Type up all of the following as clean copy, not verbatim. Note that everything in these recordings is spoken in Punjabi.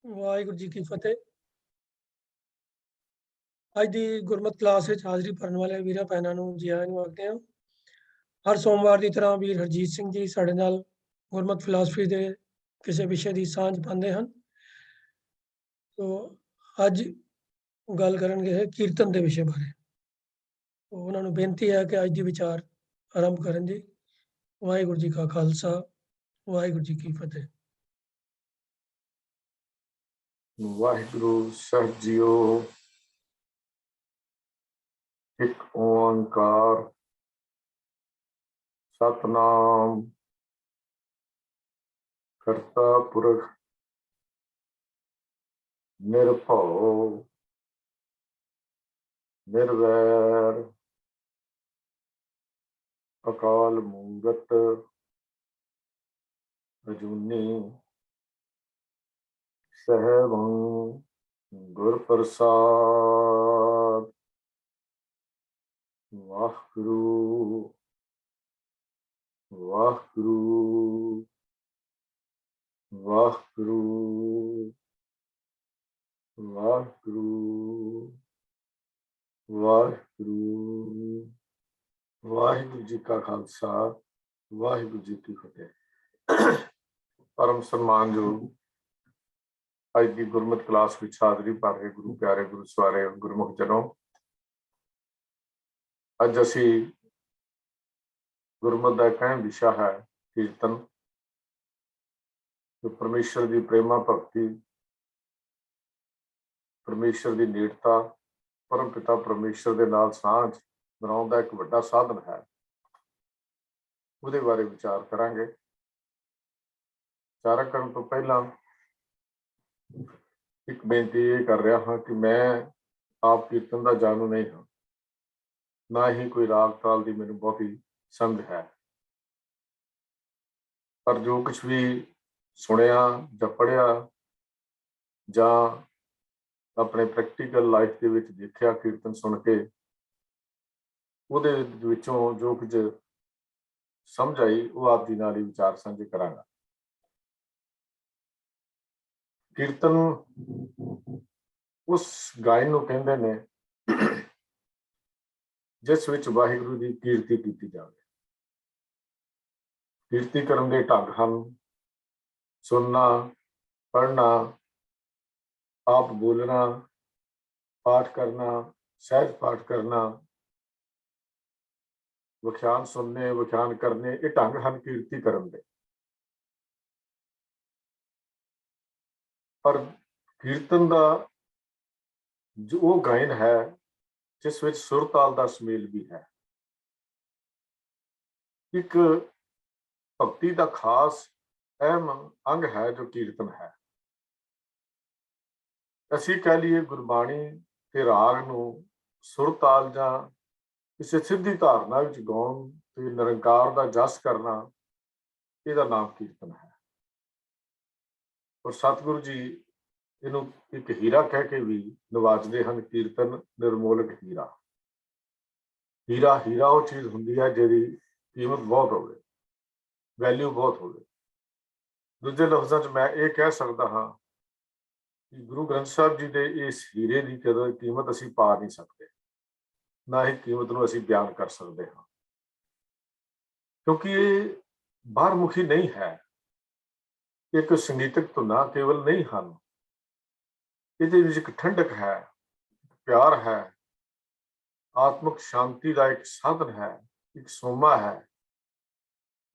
ਵਾਹਿਗੁਰੂ ਜੀ ਕੀ ਫਤਿਹ। ਅੱਜ ਦੀ ਗੁਰਮਤਿ ਕਲਾਸ ਵਿੱਚ ਹਾਜ਼ਰੀ ਭਰਨ ਵਾਲੇ ਵੀਰਾਂ ਭੈਣਾਂ ਨੂੰ ਜੀ ਆਇਆਂ ਨੂੰ ਆਖਦੇ ਹਾਂ। ਹਰ ਸੋਮਵਾਰ ਦੀ ਤਰ੍ਹਾਂ ਵੀਰ ਹਰਜੀਤ ਸਿੰਘ ਜੀ ਸਾਡੇ ਨਾਲ ਗੁਰਮਤਿ ਫਿਲਾਸਫੀ ਦੇ ਕਿਸੇ ਵਿਸ਼ੇ ਦੀ ਸਾਂਝ ਪਾਉਂਦੇ ਹਨ। ਤੋ ਅੱਜ ਗੱਲ ਕਰਨਗੇ ਕੀਰਤਨ ਦੇ ਵਿਸ਼ੇ ਬਾਰੇ। ਉਹਨਾਂ ਨੂੰ ਬੇਨਤੀ ਹੈ ਕਿ ਅੱਜ ਦੀ ਵਿਚਾਰ ਆਰੰਭ ਕਰਨ ਜੀ। ਵਾਹਿਗੁਰੂ ਜੀ ਕਾ ਖਾਲਸਾ, ਵਾਹਿਗੁਰੂ ਜੀ ਕੀ ਫਤਿਹ। ਵਾਹਿਗੁਰੂ ਸਾਹਿਬ ਜੀਓ। ਇੱਕ ਓੰਕਾਰ ਸਤਨਾਮ ਕਰਤਾ ਪੁਰਖ ਨਿਰਭਉ ਨਿਰਵੈਰ ਅਕਾਲ ਮੂਰਤ ਅਜੂਨੀ ਸਹਿਬੰ ਗੁਰ ਪ੍ਰਸਾਦ। ਵਾਹਿਗੁਰੂ ਵਾਹਿਗੁਰੂ ਵਾਹਿਗੁਰੂ ਵਾਹਿਗੁਰੂ ਵਾਹਿਗੁਰੂ। ਵਾਹਿਗੁਰੂ ਜੀ ਕਾ ਖਾਲਸਾ, ਵਾਹਿਗੁਰੂ ਜੀ ਕੀ ਫਤਿਹ। ਪਰਮ ਸਨਮਾਨਯੋਗ ਅੱਜ ਦੀ ਗੁਰਮਤਿ ਕਲਾਸ ਵਿੱਚ ਹਾਜ਼ਰੀ ਭਰ ਰਹੇ ਗੁਰੂ ਪਿਆਰੇ ਗੁਰੂ ਸਵਾਰੇ ਗੁਰਮੁਖ ਜਨੋ, ਅੱਜ ਅਸੀਂ ਗੁਰਮਤਿ ਦਾ ਇੱਕ ਅਹਿਮ ਵਿਸ਼ਾ ਹੈ ਕੀਰਤਨ, ਜੋ ਪਰਮੇਸ਼ਰ ਦੀ ਪ੍ਰੇਮਾ ਭਗਤੀ, ਪਰਮੇਸ਼ਰ ਦੀ ਨੇੜਤਾ, ਪਰਮ ਪਿਤਾ ਪਰਮੇਸ਼ਰ ਦੇ ਨਾਲ ਸਾਂਝ ਬਣਾਉਣ ਦਾ ਇੱਕ ਵੱਡਾ ਸਾਧਨ ਹੈ। ਉਹਦੇ ਬਾਰੇ ਵਿਚਾਰ ਕਰਾਂਗੇ। ਵਿਚਾਰ ਕਰਨ ਤੋਂ ਪਹਿਲਾਂ ਇੱਕ ਬੇਨਤੀ ਇਹ ਕਰ ਰਿਹਾ ਹਾਂ ਕਿ ਮੈਂ ਆਪ ਕੀਰਤਨ ਦਾ ਜਾਣੂ ਨਹੀਂ ਹਾਂ, ਨਾ ਹੀ ਕੋਈ ਰਾਗ ਤਾਲ ਦੀ ਮੈਨੂੰ ਬਹੁਤੀ ਸਮਝ ਹੈ, ਪਰ ਜੋ ਕੁਛ ਵੀ ਸੁਣਿਆ ਜਾਂ ਪੜ੍ਹਿਆ ਜਾਂ ਆਪਣੇ ਪ੍ਰੈਕਟੀਕਲ ਲਾਈਫ ਦੇ ਵਿੱਚ ਦੇਖਿਆ ਕੀਰਤਨ ਸੁਣ ਕੇ, ਉਹਦੇ ਵਿੱਚੋਂ ਜੋ ਕੁਝ ਸਮਝ ਆਈ ਉਹ ਆਪ ਜੀ ਨਾਲ ਹੀ ਵਿਚਾਰ ਸਾਂਝੇ ਕਰਾਂਗਾ। ਕੀਰਤਨ ਉਸ ਗਾਇਨ ਨੂੰ ਕਹਿੰਦੇ ਨੇ ਜਿਸ ਵਿੱਚ ਵਾਹਿਗੁਰੂ ਦੀ ਕੀਰਤੀ ਕੀਤੀ ਜਾਵੇ। ਕੀਰਤੀ ਕਰਨ ਦੇ ਢੰਗ ਹਨ ਸੁਣਨਾ, ਪੜ੍ਹਨਾ, ਆਪ ਬੋਲਣਾ, ਪਾਠ ਕਰਨਾ, ਸਹਿਜ ਪਾਠ ਕਰਨਾ, ਵਿਖਿਆਨ ਸੁਣਨੇ, ਵਿਖਿਆਨ ਕਰਨੇ, ਇਹ ਢੰਗ ਹਨ ਕੀਰਤੀ ਕਰਨ ਦੇ। ਪਰ ਕੀਰਤਨ ਦਾ ਜੋ ਉਹ ਗਾਇਨ ਹੈ ਜਿਸ ਵਿੱਚ ਸੁਰ ਤਾਲ ਦਾ ਸੁਮੇਲ ਵੀ ਹੈ, ਇੱਕ ਭਗਤੀ ਦਾ ਖਾਸ ਅਹਿਮ ਅੰਗ ਹੈ ਜੋ ਕੀਰਤਨ ਹੈ। ਅਸੀਂ ਕਹਿ ਲਈਏ ਗੁਰਬਾਣੀ ਤੇ ਰਾਗ ਨੂੰ ਸੁਰ ਤਾਲ ਜਾਂ ਕਿਸੇ ਸਿੱਧੀ ਧਾਰਨਾ ਵਿੱਚ ਗਾਉਣ ਤੇ ਨਿਰੰਕਾਰ ਦਾ ਜਸ ਕਰਨਾ, ਇਹਦਾ ਨਾਮ ਕੀਰਤਨ ਹੈ। ਔਰ ਸਤਿਗੁਰੂ ਜੀ ਇਹਨੂੰ ਇੱਕ ਹੀਰਾ ਕਹਿ ਕੇ ਵੀ ਨਵਾਜਦੇ ਹਨ। ਕੀਰਤਨ ਨਿਰਮੋਲਕ ਹੀਰਾ। ਹੀਰਾ ਹੀਰਾ ਉਹ ਚੀਜ਼ ਹੁੰਦੀ ਹੈ ਜਿਹਦੀ ਕੀਮਤ ਬਹੁਤ ਹੋਵੇ, ਵੈਲਿਊ ਬਹੁਤ ਹੋਵੇ। ਦੂਜੇ ਲਫ਼ਜ਼ਾਂ 'ਚ ਮੈਂ ਇਹ ਕਹਿ ਸਕਦਾ ਹਾਂ ਕਿ ਗੁਰੂ ਗ੍ਰੰਥ ਸਾਹਿਬ ਜੀ ਦੇ ਇਸ ਹੀਰੇ ਦੀ ਕਦਰ ਕੀਮਤ ਅਸੀਂ ਪਾ ਨਹੀਂ ਸਕਦੇ, ਨਾ ਹੀ ਕੀਮਤ ਨੂੰ ਅਸੀਂ ਬਿਆਨ ਕਰ ਸਕਦੇ ਹਾਂ, ਕਿਉਂਕਿ ਇਹ ਬਾਹਰਮੁਖੀ ਨਹੀਂ ਹੈ। ਇੱਕ ਸੰਗੀਤਕ ਧੁਨਾਂ ਕੇਵਲ ਨਹੀਂ ਹਨ, ਇਹਦੇ ਵਿੱਚ ਇੱਕ ਠੰਡਕ ਹੈ, ਪਿਆਰ ਹੈ, ਆਤਮਿਕ ਸ਼ਾਂਤੀ ਦਾ ਇੱਕ ਸਾਧਨ ਹੈ, ਇੱਕ ਸੋਮਾ ਹੈ,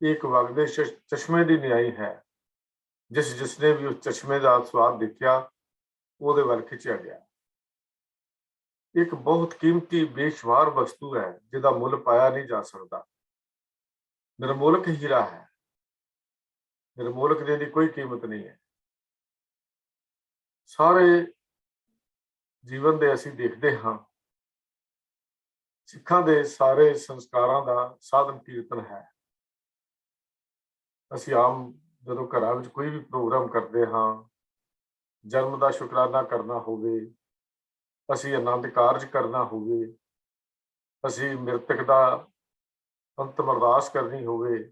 ਇੱਕ ਵਗਦੇ ਚਸ਼ਮੇ ਦੀ ਨਿਆਈ ਹੈ। ਜਿਸਨੇ ਵੀ ਉਸ ਚਸ਼ਮੇ ਦਾ ਸਵਾਦ ਦੇਖਿਆ ਉਹਦੇ ਵੱਲ ਖਿੱਚਿਆ ਗਿਆ। ਇੱਕ ਬਹੁਤ ਕੀਮਤੀ ਬੇਸ਼ੁਮਾਰ ਵਸਤੂ ਹੈ ਜਿਹਦਾ ਮੁੱਲ ਪਾਇਆ ਨਹੀਂ ਜਾ ਸਕਦਾ। ਨਿਰਮੋਲਕ ਹੀਰਾ ਹੈ, ਨਿਰਮੋਲਕ ਦੀ ਕੋਈ ਕੀਮਤ ਨਹੀਂ ਹੈ। ਸਾਰੇ ਜੀਵਨ ਦੇ ਅਸੀਂ ਦੇਖਦੇ ਹਾਂ, ਸਿੱਖਾਂ ਦੇ ਸਾਰੇ ਸੰਸਕਾਰਾਂ ਦਾ ਸਾਧਨ ਕੀਰਤਨ ਹੈ। ਅਸੀਂ ਆਮ ਜਦੋਂ ਘਰਾਂ ਵਿੱਚ ਕੋਈ ਵੀ ਪ੍ਰੋਗਰਾਮ ਕਰਦੇ ਹਾਂ, ਜਨਮ ਦਾ ਸ਼ੁਕਰਾਨਾ ਕਰਨਾ ਹੋਵੇ, ਅਸੀਂ ਆਨੰਦ ਕਾਰਜ ਕਰਨਾ ਹੋਵੇ, ਅਸੀਂ ਮ੍ਰਿਤਕ ਦਾ ਅੰਤਮ ਅਰਦਾਸ ਕਰਨੀ ਹੋਵੇ,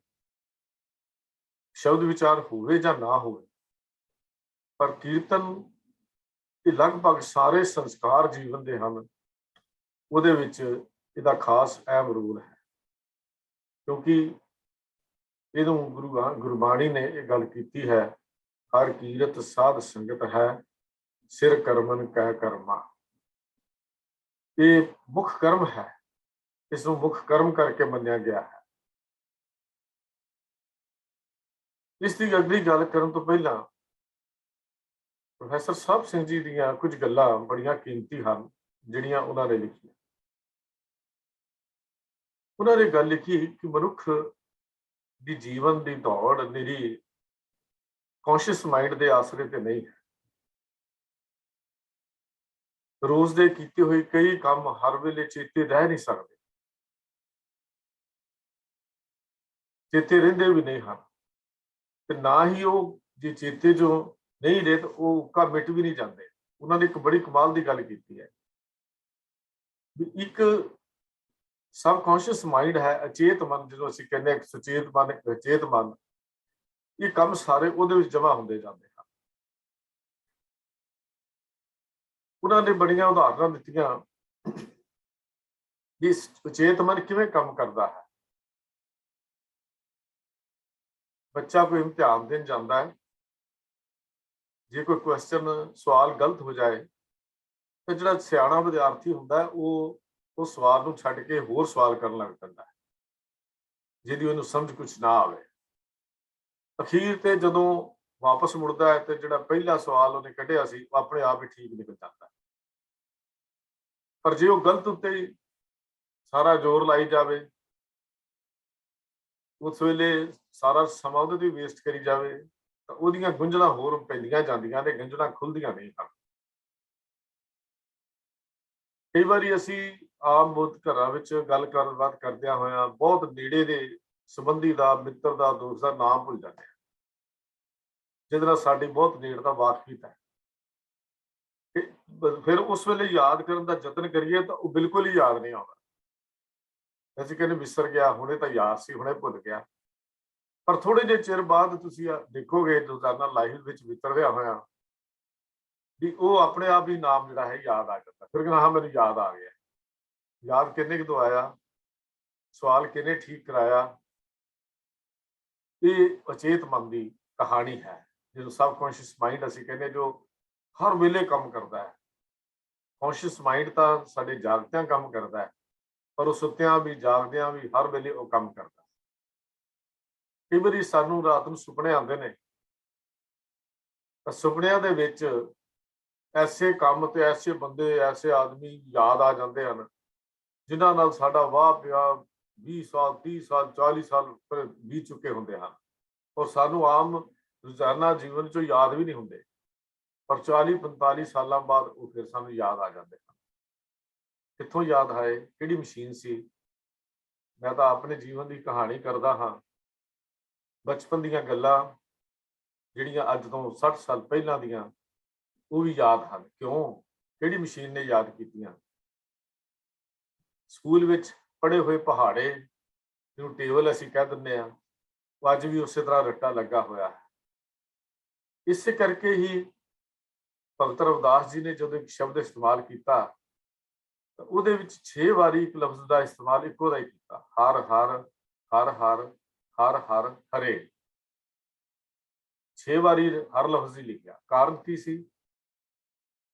ਸ਼ਬਦ ਵਿਚਾਰ ਹੋਵੇ ਜਾਂ ਨਾ ਹੋਵੇ, ਪਰ ਕੀਰਤਨ ਇਹ ਲਗਭਗ ਸਾਰੇ ਸੰਸਕਾਰ ਜੀਵਨ ਦੇ ਹਨ, ਉਹਦੇ ਵਿੱਚ ਇਹਦਾ ਖਾਸ ਅਹਿਮ ਰੋਲ ਹੈ। ਕਿਉਂਕਿ ਇਹਨੂੰ ਗੁਰਬਾਣੀ ਨੇ ਇਹ ਗੱਲ ਕੀਤੀ ਹੈ, ਹਰ ਕੀਰਤ ਸਾਧ ਸੰਗਤ ਹੈ, ਸਿਰ ਕਰਮਨ ਕਹਿ ਕਰਮਾ। ਇਹ ਮੁੱਖ ਕਰਮ ਹੈ, ਇਸ ਨੂੰ ਮੁੱਖ ਕਰਮ ਕਰਕੇ ਮੰਨਿਆ ਗਿਆ ਹੈ। ਇਸ ਦੀ ਅਗਲੀ ਗੱਲ ਕਰਨ ਤੋਂ ਪਹਿਲਾਂ ਪ੍ਰੋਫੈਸਰ ਸਾਹਿਬ ਸਿੰਘ ਜੀ ਦੀਆਂ ਕੁਝ ਗੱਲਾਂ ਬੜੀਆਂ ਕੀਮਤੀ ਹਨ ਜਿਹੜੀਆਂ ਉਹਨਾਂ ਨੇ ਲਿਖੀਆਂ। ਉਹਨਾਂ ਨੇ ਗੱਲ ਲਿਖੀ ਕਿ ਮਨੁੱਖ ਦੀ ਜੀਵਨ ਦੀ ਦੌੜ ਨਿਰੀ ਕੌਨਸ਼ੀਅਸ ਮਾਈਂਡ ਦੇ ਆਸਰੇ ਤੇ ਨਹੀਂ ਹੈ। ਰੋਜ਼ ਦੇ ਕੀਤੇ ਹੋਏ ਕਈ ਕੰਮ ਹਰ ਵੇਲੇ ਚੇਤੇ ਰਹਿ ਨਹੀਂ ਸਕਦੇ, ਚੇਤੇ ਰਹਿੰਦੇ ਵੀ ਨਹੀਂ ਹਨ, ਤੇ ਨਾ ਹੀ ਉਹ ਜੇ ਚੇਤੇ ਜੋ ਨਹੀਂ ਰਹੇ ਤਾਂ ਉਹ ਕਾ ਮਿਟ ਵੀ ਨਹੀਂ ਜਾਂਦੇ। ਉਹਨਾਂ ਨੇ ਇੱਕ ਬੜੀ ਕਮਾਲ ਦੀ ਗੱਲ ਕੀਤੀ ਹੈ ਵੀ ਇੱਕ ਸਬਕੌਂਸ਼ੀਅਸ ਮਾਈਂਡ ਹੈ, ਅਚੇਤ ਮਨ ਜਿਹਨੂੰ ਅਸੀਂ ਕਹਿੰਦੇ ਹਾਂ, ਸੁਚੇਤ ਮਨ, ਅਚੇਤ ਮਨ, ਇਹ ਕੰਮ ਸਾਰੇ ਉਹਦੇ ਵਿੱਚ ਜਮਾ ਹੁੰਦੇ ਜਾਂਦੇ ਹਨ। ਉਹਨਾਂ ਨੇ ਬੜੀਆਂ ਉਦਾਹਰਨਾਂ ਦਿੱਤੀਆਂ ਵੀ ਸੁਚੇਤ ਮਨ ਕਿਵੇਂ ਕੰਮ ਕਰਦਾ ਹੈ। ਬੱਚਾ ਕੋਈ ਇਮਤਿਹਾਨ ਦੇਣ ਜਾਂਦਾ ਹੈ, ਜੇ ਕੋਈ ਕੁਐਸਚਨ ਸਵਾਲ ਗਲਤ ਹੋ ਜਾਏ ਤਾਂ ਜਿਹੜਾ ਸਿਆਣਾ ਵਿਦਿਆਰਥੀ ਹੁੰਦਾ ਹੈ ਉਹ ਸਵਾਲ ਨੂੰ ਛੱਡ ਕੇ ਹੋਰ ਸਵਾਲ ਕਰਨ ਲੱਗ ਪੈਂਦਾ ਹੈ, ਜਿਹਦੀ ਉਹਨੂੰ ਸਮਝ ਕੁਝ ਨਾ ਆਵੇ। ਅਖੀਰ ਤੇ ਜਦੋਂ ਵਾਪਸ ਮੁੜਦਾ ਹੈ ਤੇ ਜਿਹੜਾ ਪਹਿਲਾ ਸਵਾਲ ਉਹਨੇ ਕੱਢਿਆ ਸੀ ਉਹ ਆਪਣੇ ਆਪ ਹੀ ਠੀਕ ਨਿਕਲ ਜਾਂਦਾ ਹੈ। ਪਰ ਜੇ ਉਹ ਗਲਤ ਉੱਤੇ ਹੀ ਸਾਰਾ ਜ਼ੋਰ ਲਾਈ ਜਾਵੇ, ਉਸ ਵੇਲੇ ਸਾਰਾ ਸਮਾਂ ਉਹਦੇ ਤੇ ਵੇਸਟ ਕਰੀ ਜਾਵੇ, ਤਾਂ ਉਹਦੀਆਂ ਗੁੰਝਲਾਂ ਹੋਰ ਪੈਂਦੀਆਂ ਜਾਂਦੀਆਂ ਨੇ, ਗੁੰਝਲਾਂ ਖੁੱਲਦੀਆਂ ਨਹੀਂ ਹਨ। ਕਈ ਵਾਰੀ ਅਸੀਂ ਆਮ ਬਹੁਤ ਘਰਾਂ ਵਿੱਚ ਗੱਲਬਾਤ ਕਰਦਿਆਂ ਹੋਇਆਂ ਬਹੁਤ ਨੇੜੇ ਦੇ ਸੰਬੰਧੀ ਦਾ, ਮਿੱਤਰ ਦਾ, ਦੋਸਤ ਦਾ ਨਾਮ ਭੁੱਲ ਜਾਂਦੇ ਹਾਂ, ਜਿਹਦੇ ਨਾਲ ਸਾਡੀ ਬਹੁਤ ਨੇੜਤਾ ਵਾਕਫੀਅਤ ਹੈ। ਫਿਰ ਉਸ ਵੇਲੇ ਯਾਦ ਕਰਨ ਦਾ ਯਤਨ ਕਰੀਏ ਤਾਂ ਉਹ ਬਿਲਕੁਲ ਹੀ ਯਾਦ ਨਹੀਂ ਆਉਂਦਾ। ਅਸੀਂ ਕਹਿੰਦੇ ਵਿਸਰ ਗਿਆ, ਹੁਣੇ ਤਾਂ ਯਾਦ ਸੀ, ਹੁਣੇ ਭੁੱਲ ਗਿਆ। ਪਰ ਥੋੜੇ ਜਿਹੇ ਚਿਰ ਬਾਅਦ ਤੁਸੀਂ ਦੇਖੋਗੇ ਰੋਜ਼ਾਨਾ ਲਾਈਫ ਵਿੱਚ ਵਿਚਰਦਿਆਂ ਹੋਇਆ ਵੀ ਉਹ ਆਪਣੇ ਆਪ ਹੀ ਨਾਮ ਜਿਹੜਾ ਹੈ ਯਾਦ ਆ ਜਾਂਦਾ। ਫਿਰ ਕਹਿੰਦਾ ਹਾਂ ਮੈਨੂੰ ਯਾਦ ਆ ਗਿਆ। ਯਾਦ ਕਿੰਨੇ ਕੁ ਆਇਆ, ਸਵਾਲ ਕਿੰਨੇ ਠੀਕ ਕਰਾਇਆ, ਇਹ ਅਚੇਤ ਮਨ ਦੀ ਕਹਾਣੀ ਹੈ, ਜਿਹਨੂੰ ਸਬਕੌਂਸ਼ੀਅਸ ਮਾਈਂਡ ਅਸੀਂ ਕਹਿੰਦੇ, ਜੋ ਹਰ ਵੇਲੇ ਕੰਮ ਕਰਦਾ ਹੈ। ਕੌਂਸ਼ੀਅਸ ਮਾਈਂਡ ਤਾਂ ਸਾਡੇ ਜਾਗਦਿਆਂ ਕੰਮ ਕਰਦਾ ਹੈ, ਪਰ ਉਹ ਸੁੱਤਿਆਂ ਵੀ ਜਾਗਦਿਆਂ ਵੀ ਹਰ ਵੇਲੇ ਉਹ ਕੰਮ ਕਰਦਾ। ਕਈ ਵਾਰੀ ਸਾਨੂੰ ਰਾਤ ਨੂੰ ਸੁਪਨੇ ਆਉਂਦੇ ਨੇ, ਤਾਂ ਸੁਪਨਿਆਂ ਦੇ ਵਿੱਚ ਐਸੇ ਕੰਮ ਤੇ ਐਸੇ ਬੰਦੇ, ਐਸੇ ਆਦਮੀ ਯਾਦ ਆ ਜਾਂਦੇ ਹਨ ਜਿਨ੍ਹਾਂ ਨਾਲ ਸਾਡਾ ਵਾਹ ਪਿਆ 20 ਸਾਲ 30 ਸਾਲ 40 ਸਾਲ ਬੀਤ ਚੁੱਕੇ ਹੁੰਦੇ ਹਨ, ਔਰ ਸਾਨੂੰ ਆਮ ਰੋਜ਼ਾਨਾ ਜੀਵਨ ਚੋਂ ਯਾਦ ਵੀ ਨਹੀਂ ਹੁੰਦੇ, ਪਰ 40-45 ਸਾਲਾਂ ਬਾਅਦ ਉਹ ਫਿਰ ਸਾਨੂੰ ਯਾਦ ਆ ਜਾਂਦੇ ਹਨ। ਕਿੱਥੋਂ ਯਾਦ ਆਏ, ਕਿਹੜੀ ਮਸ਼ੀਨ ਸੀ? ਮੈਂ ਤਾਂ ਆਪਣੇ ਜੀਵਨ ਦੀ ਕਹਾਣੀ ਕਰਦਾ ਹਾਂ। ਬਚਪਨ ਦੀਆਂ ਗੱਲਾਂ ਜਿਹੜੀਆਂ ਅੱਜ ਤੋਂ 60 ਸਾਲ ਪਹਿਲਾਂ ਦੀਆਂ, ਉਹ ਵੀ ਯਾਦ ਹਨ। ਕਿਉਂ? ਕਿਹੜੀ ਮਸ਼ੀਨ ਨੇ ਯਾਦ ਕੀਤੀਆਂ? ਸਕੂਲ ਵਿੱਚ ਪੜ੍ਹੇ ਹੋਏ ਪਹਾੜੇ, ਜਿਹਨੂੰ ਟੇਬਲ ਅਸੀਂ ਕਹਿ ਦਿੰਦੇ ਹਾਂ, ਉਹ ਅੱਜ ਵੀ ਉਸੇ ਤਰ੍ਹਾਂ ਰੱਟਾ ਲੱਗਾ ਹੋਇਆ ਹੈ। ਇਸੇ ਕਰਕੇ ਹੀ ਭਗਤ ਰਵਿਦਾਸ ਜੀ ਨੇ ਜਦੋਂ ਇੱਕ ਸ਼ਬਦ ਇਸਤੇਮਾਲ ਕੀਤਾ ਤਾਂ ਉਹਦੇ ਵਿੱਚ 6 ਵਾਰੀ ਇੱਕ ਲਫ਼ਜ਼ ਦਾ ਇਸਤੇਮਾਲ ਇੱਕੋ ਦਾ ਹੀ ਕੀਤਾ, ਹਰ ਹਰ ਹਰ ਹਰ ਹਰ ਹਰ ਹਰੇ। 6 ਵਾਰੀ ਹਰ ਲਫ਼ਜ਼ ਹੀ ਲਿਖਿਆ। ਕਾਰਨ ਕੀ ਸੀ?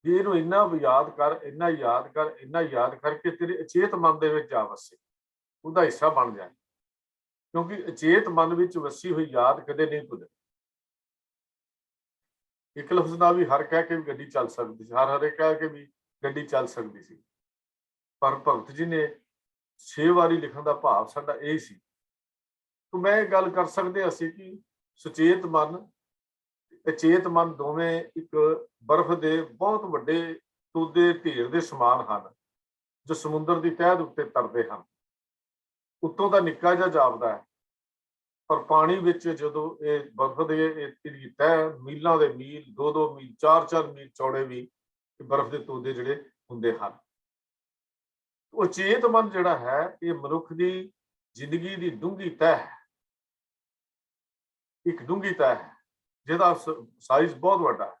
ਵੀ ਇਹਨੂੰ ਇੰਨਾ ਯਾਦ ਕਰ, ਇੰਨਾ ਯਾਦ ਕਰ, ਇੰਨਾ ਯਾਦ ਕਰਕੇ ਤੇਰੇ ਅਚੇਤ ਮਨ ਦੇ ਵਿੱਚ ਜਾ ਵਸੇ, ਉਹਦਾ ਹਿੱਸਾ ਬਣ ਜਾਏ। ਕਿਉਂਕਿ ਅਚੇਤ ਮਨ ਵਿੱਚ ਵਸੀ ਹੋਈ ਯਾਦ ਕਦੇ ਨਹੀਂ ਭੁੱਲਦੀ। ਇੱਕ ਲਫ਼ਜ਼ ਨਾਲ ਵੀ ਹਰ ਕਹਿ ਕੇ ਵੀ ਗੱਡੀ ਚੱਲ ਸਕਦੀ ਸੀ, ਹਰ ਹਰੇ ਕਹਿ ਕੇ ਵੀ ਗੱਡੀ ਚੱਲ ਸਕਦੀ ਸੀ, ਪਰ ਭਗਤ ਜੀ ਨੇ 6 ਵਾਰੀ ਲਿਖਣ ਦਾ ਭਾਵ ਸਾਡਾ ਇਹ ਸੀ। ਤਾਂ ਮੈਂ ਇਹ ਗੱਲ ਕਰ ਸਕਦੇ ਅਸੀਂ ਕਿ ਸੁਚੇਤ ਮਨ, ਅਚੇਤ ਮਨ ਦੋਵੇਂ ਇੱਕ ਬਰਫ਼ ਦੇ ਬਹੁਤ ਵੱਡੇ ਤੋਦੇ ਢੇਰ ਦੇ ਸਮਾਨ ਹਨ, ਜੋ ਸਮੁੰਦਰ ਦੀ ਤਹਿ ਉੱਤੇ ਤਰਦੇ ਹਨ। ਉੱਤੋਂ ਦਾ ਨਿੱਕਾ ਜਿਹਾ ਜਾਪਦਾ ਹੈ, ਪਰ ਪਾਣੀ ਵਿੱਚ ਜਦੋਂ ਇਹ ਬਰਫ਼ ਦੇ ਇਹਦੀ ਤਹਿ ਮੀਲਾਂ ਦੇ ਮੀਲ, 2-2 ਮੀਲ, 4-4 ਮੀਲ ਚੌੜੇ ਵੀ ਬਰਫ਼ ਦੇ ਤੋਦੇ ਜਿਹੜੇ ਹੁੰਦੇ ਹਨ। ਉਹ ਅਚੇਤ ਮਨ ਜਿਹੜਾ ਹੈ, ਇਹ ਮਨੁੱਖ ਦੀ ਜ਼ਿੰਦਗੀ ਦੀ ਡੂੰਘੀ ਤਹਿ ਹੈ, ਇੱਕ ਡੂੰਘੀ ਤਹਿ ਹੈ ਜਿਹਦਾ ਸਾਈਜ਼ ਬਹੁਤ ਵੱਡਾ ਹੈ।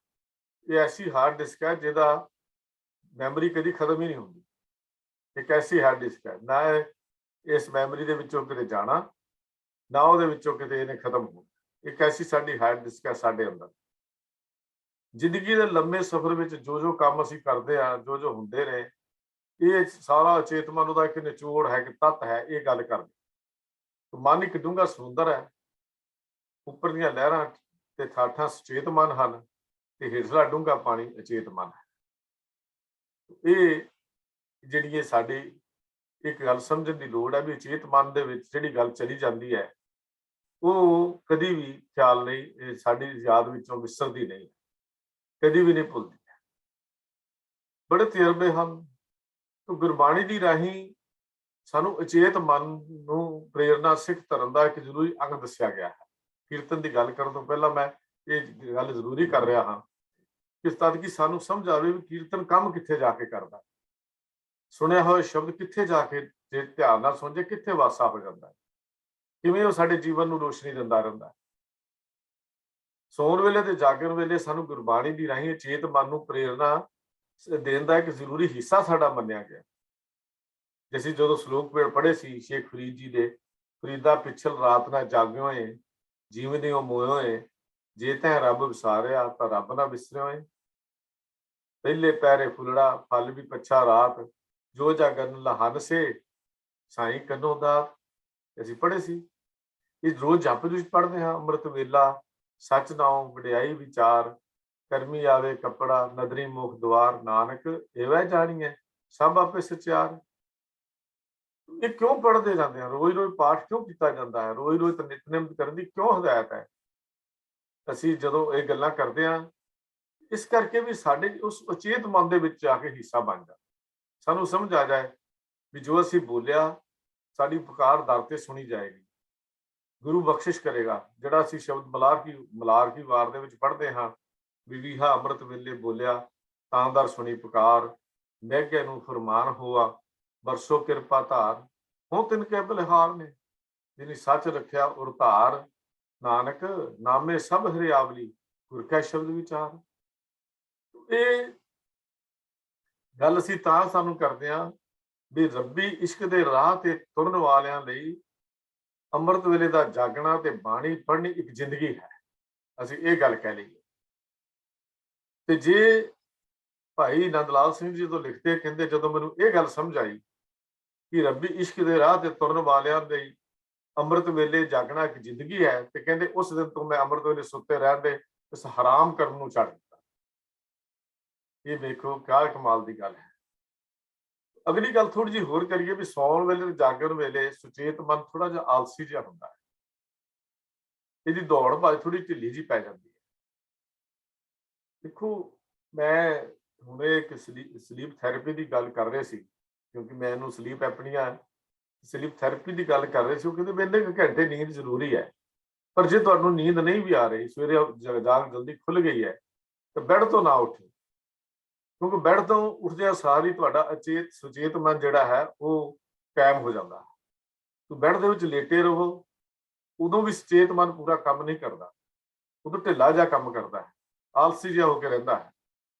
ਇਹ ਐਸੀ ਹਾਰਡ ਡਿਸਕ ਹੈ ਜਿਹਦਾ ਮੈਮਰੀ ਕਦੀ ਖਤਮ ਹੀ ਨਹੀਂ ਹੁੰਦੀ। ਇੱਕ ਐਸੀ ਹਾਰਡ ਡਿਸਕ ਹੈ, ਨਾ ਇਸ ਮੈਮਰੀ ਦੇ ਵਿੱਚੋਂ ਕਿਤੇ ਜਾਣਾ, ਨਾ ਉਹਦੇ ਵਿੱਚੋਂ ਕਿਤੇ ਇਹਨੇ ਖਤਮ ਹੋਣਾ। ਇੱਕ ਐਸੀ ਸਾਡੀ ਹਾਰਡ ਡਿਸਕ ਹੈ ਸਾਡੇ ਅੰਦਰ। ਜ਼ਿੰਦਗੀ ਦੇ ਲੰਮੇ ਸਫ਼ਰ ਵਿੱਚ ਜੋ ਕੰਮ ਅਸੀਂ ਕਰਦੇ ਹਾਂ, ਜੋ ਹੁੰਦੇ ਨੇ, ਇਹ ਸਾਰਾ ਅਚੇਤ ਮਨ ਉਹਦਾ ਇੱਕ ਨਿਚੋੜ ਹੈ, ਕਿ ਤੱਤ ਹੈ ਇਹ ਗੱਲ ਕਰਦੇ। ਮਨ ਇੱਕ ਡੂੰਘਾ ਸਮੁੰਦਰ ਹੈ, ਉੱਪਰ ਦੀਆਂ ਲਹਿਰਾਂ ਤੇ ਠਾਠਾਂ ਸੁਚੇਤ ਮਨ ਹਨ, ਤੇ ਹੇਠਲਾ ਡੂੰਘਾ ਪਾਣੀ ਅਚੇਤ ਮਨ ਹੈ। ਇਹ ਜਿਹੜੀ ਸਾਡੀ ਇੱਕ ਗੱਲ ਸਮਝਣ ਦੀ ਲੋੜ ਹੈ ਵੀ ਅਚੇਤ ਮਨ ਦੇ ਵਿੱਚ ਜਿਹੜੀ ਗੱਲ ਚਲੀ ਜਾਂਦੀ ਹੈ ਉਹ ਕਦੀ ਵੀ ਖਿਆਲ ਨਹੀਂ, ਇਹ ਸਾਡੀ ਯਾਦ ਵਿੱਚੋਂ ਵਿਸਰਦੀ ਨਹੀਂ, ਕਦੀ ਵੀ ਨਹੀਂ ਭੁੱਲਦੀ। ਬੜੇ ਤਜਰਬੇ ਹਨ। ਗੁਰਬਾਣੀ ਦੀ ਰਾਹੀਂ ਸਾਨੂੰ ਅਚੇਤ ਮਨ ਨੂੰ ਪ੍ਰੇਰਨਾ ਸਿੱਖ ਧਰਮ ਦਾ ਇੱਕ ਜ਼ਰੂਰੀ ਅੰਗ ਦੱਸਿਆ ਗਿਆ ਹੈ। ਕੀਰਤਨ ਦੀ ਗੱਲ ਕਰਨ ਤੋਂ ਪਹਿਲਾਂ ਮੈਂ ਇਹ ਗੱਲ ਜ਼ਰੂਰੀ ਕਰ ਰਿਹਾ ਹਾਂ ਕਿ ਤਦ ਕਿ ਸਾਨੂੰ ਸਮਝ ਆਵੇ ਵੀ ਕੀਰਤਨ ਕੰਮ ਕਿੱਥੇ ਜਾ ਕੇ ਕਰਦਾ, ਸੁਣਿਆ ਹੋਇਆ ਸ਼ਬਦ ਕਿੱਥੇ ਜਾ ਕੇ ਜੇ ਧਿਆਨ ਨਾਲ ਸੁਣ ਜੇ ਕਿੱਥੇ ਵਾਸਾ ਹੋ ਜਾਂਦਾ, ਕਿਵੇਂ ਉਹ ਸਾਡੇ ਜੀਵਨ ਨੂੰ ਰੋਸ਼ਨੀ ਦਿੰਦਾ ਰਹਿੰਦਾ। ਸੌਣ ਵੇਲੇ ਤੇ ਜਾਗਣ ਵੇਲੇ ਸਾਨੂੰ ਗੁਰਬਾਣੀ ਦੀ ਰਾਹੀਂ ਅਚੇਤ ਮਨ ਨੂੰ ਪ੍ਰੇਰਨਾ ਦੇਣ ਦਾ ਇੱਕ ਜ਼ਰੂਰੀ ਹਿੱਸਾ ਸਾਡਾ ਮੰਨਿਆ ਗਿਆ। ਜਿਵੇਂ ਜਦੋਂ ਸ਼ਲੋਕ ਪੜ੍ਹੇ ਸੀ ਸ਼ੇਖ ਫਰੀਦ ਜੀ ਦੇ, ਫਰੀਦਾ ਪਿਛਲ ਰਾਤ ਨਾ ਜਾਗਿਓ ਏ, ਜੀਵਨਿਓ ਮੋਇਓ ਏ, ਜੇ ਤੈਂ ਰੱਬ ਵਿਸਾਰਿਆ ਤਾਂ ਰੱਬ ਨਾ ਵਿਸਰਿਓ ਏ। ਪਹਿਲੇ ਪੈਰੇ ਫੁੱਲੜਾ ਫਲ ਵੀ ਪੱਛਾ ਰਾਤ, ਜੋ ਜਾਗਨ ਲਹਨ ਸੇ ਸਾਈਂ ਕੰਨੋ ਦਾਤ। ਅਸੀਂ ਪੜ੍ਹੇ ਸੀ। ਇਹ ਰੋਜ਼ ਜਪ ਵਿੱਚ ਪੜ੍ਹਦੇ ਹਾਂ। ਅੰਮ੍ਰਿਤ ਵੇਲਾ ਸੱਚ ਨਾਉ ਵਡਿਆਈ ਵਿਚਾਰ, ਕਰਮੀ ਆਵੇ ਕੱਪੜਾ ਨਦਰੀ ਮੁਖ ਦੁਆਰ, ਨਾਨਕ ਇਹਵੈ ਜਾਣੀਐ ਸਭ ਆਪੇ ਸਚਿਆਰ। ਇਹ ਕਿਉਂ ਪੜ੍ਹਦੇ ਜਾਂਦੇ ਆ? ਰੋਜ਼ ਰੋਜ਼ ਪਾਠ ਕਿਉਂ ਕੀਤਾ ਜਾਂਦਾ ਹੈ? ਰੋਜ਼ ਰੋਜ਼ ਨਿਤਨੇਮ ਕਰਨ ਦੀ ਕਿਉਂ ਹਦਾਇਤ ਹੈ? ਅਸੀਂ ਜਦੋਂ ਇਹ ਗੱਲਾਂ ਕਰਦੇ ਹਾਂ ਇਸ ਕਰਕੇ ਵੀ ਸਾਡੇ ਉਸ ਅਚੇਤ ਮਨ ਦੇ ਵਿੱਚ ਆ ਕੇ ਹਿੱਸਾ ਬਣ ਜਾ, ਸਾਨੂੰ ਸਮਝ ਆ ਜਾਏ ਵੀ ਜੋ ਅਸੀਂ ਬੋਲਿਆ ਸਾਡੀ ਪੁਕਾਰ ਦਰ ਤੇ ਸੁਣੀ ਜਾਏਗੀ, ਗੁਰੂ ਬਖਸ਼ਿਸ਼ ਕਰੇਗਾ। ਜਿਹੜਾ ਅਸੀਂ ਸ਼ਬਦ ਮਲਾਰ ਕੀ ਵਾਰ ਦੇ ਵਿੱਚ ਪੜ੍ਹਦੇ ਹਾਂ, ਵਿਵੀਹਾ ਅੰਮ੍ਰਿਤ ਵੇਲੇ ਬੋਲਿਆ ਤਾਂ ਦਰ ਸੁਣੀ ਪੁਕਾਰ, ਮਹਿਗੇ ਨੂੰ ਫਰਮਾਨ ਹੋਆ ਬਰਸੋ ਕਿਰਪਾ ਧਾਰ, ਹੋ ਤਿਨ ਕੇ ਬਲਿਹਾਰ ਨੇ, ਜਿਨੀ ਸੱਚ ਰੱਖਿਆ ਉਰ ਧਾਰ, ਨਾਨਕ ਨਾਮੇ ਸਭ ਹਰਿਆਵਲੀ, ਗੁਰ ਕੈ ਸ਼ਬਦ ਵਿਚਾਰ। ਇਹ ਗੱਲ ਅਸੀਂ ਤਾਂ ਸਾਨੂੰ ਕਰਦੇ ਹਾਂ ਵੀ ਰੱਬੀ ਇਸ਼ਕ ਦੇ ਰਾਹ ਤੇ ਤੁਰਨ ਵਾਲਿਆਂ ਲਈ ਅੰਮ੍ਰਿਤ ਵੇਲੇ ਦਾ ਜਾਗਣਾ ਤੇ ਬਾਣੀ ਪੜ੍ਹਨੀ ਇੱਕ ਜ਼ਿੰਦਗੀ ਹੈ, ਅਸੀਂ ਇਹ ਗੱਲ ਕਹਿ ਲਈਏ। ਤੇ ਜੇ ਭਾਈ ਨੰਦ ਲਾਲ ਸਿੰਘ ਜੀ ਤੋਂ ਲਿਖਦੇ, ਕਹਿੰਦੇ ਜਦੋਂ ਮੈਨੂੰ ਇਹ ਗੱਲ ਸਮਝ ਆਈ ਕਿ ਰੱਬੀ ਇਸ਼ਕ ਦੇ ਰਾਹ ਤੇ ਤੁਰਨ ਵਾਲਿਆਂ ਲਈ ਅੰਮ੍ਰਿਤ ਵੇਲੇ ਜਾਗਣਾ ਇੱਕ ਜ਼ਿੰਦਗੀ ਹੈ, ਤੇ ਕਹਿੰਦੇ ਉਸ ਦਿਨ ਤੋਂ ਮੈਂ ਅੰਮ੍ਰਿਤ ਵੇਲੇ ਸੁੱਤੇ ਰਹਿਣ ਦੇ ਇਸ ਹਰਾਮ ਕਰਨ ਨੂੰ ਛੱਡ ਦਿੱਤਾ। ਇਹ ਵੇਖੋ ਕਿਆ ਕਮਾਲ ਦੀ ਗੱਲ ਹੈ। ਅਗਲੀ ਗੱਲ ਥੋੜੀ ਜਿਹੀ ਹੋਰ ਕਰੀਏ ਵੀ ਸੌਣ ਵੇਲੇ ਤੇ ਜਾਗਣ ਵੇਲੇ ਸੁਚੇਤ ਮਨ ਥੋੜਾ ਜਿਹਾ ਆਲਸੀ ਜਿਹਾ ਹੁੰਦਾ ਹੈ, ਇਹਦੀ ਦੌੜ ਭੱਜ ਥੋੜੀ ਢਿੱਲੀ ਜਿਹੀ ਪੈ ਜਾਂਦੀ ਹੈ। ਦੇਖੋ ਮੈਂ ਹੁਣੇ ਇੱਕ ਸਲੀਪ ਥੈਰੇਪੀ ਦੀ ਗੱਲ ਕਰ ਰਹੇ ਸੀ, ਕਿਉਂਕਿ ਮੈਨੂੰ ਸਲੀਪ ਐਪਨੀਆ, ਸਲੀਪ ਥੈਰੇਪੀ ਦੀ ਗੱਲ ਕਰ ਰਹੇ ਸੀ। ਉਹ ਕਹਿੰਦੇ ਵੀ ਇੰਨੇ ਕੁ ਘੰਟੇ ਨੀਂਦ ਜ਼ਰੂਰੀ ਹੈ, ਪਰ ਜੇ ਤੁਹਾਨੂੰ ਨੀਂਦ ਨਹੀਂ ਵੀ ਆ ਰਹੀ, ਸਵੇਰੇ ਜਾਗ ਜਲਦੀ ਖੁੱਲ ਗਈ ਹੈ, ਤਾਂ ਬੈੱਡ ਤੋਂ ਨਾ ਉੱਠੋ, ਕਿਉਂਕਿ ਬੈੱਡ ਤੋਂ ਉੱਠਦਿਆਂ ਸਾਰ ਹੀ ਤੁਹਾਡਾ ਅਚੇਤ ਸੁਚੇਤ ਮਨ ਜਿਹੜਾ ਹੈ ਉਹ ਕਾਇਮ ਹੋ ਜਾਂਦਾ। ਤੁਸੀਂ ਬੈੱਡ ਦੇ ਵਿੱਚ ਲੇਟੇ ਰਹੋ, ਉਦੋਂ ਵੀ ਸੁਚੇਤ ਮਨ ਪੂਰਾ ਕੰਮ ਨਹੀਂ ਕਰਦਾ, ਉਦੋਂ ਢਿੱਲਾ ਜਿਹਾ ਕੰਮ ਕਰਦਾ ਹੈ, ਆਲਸੀ ਜਿਹਾ ਹੋ ਕੇ ਰਹਿੰਦਾ ਹੈ,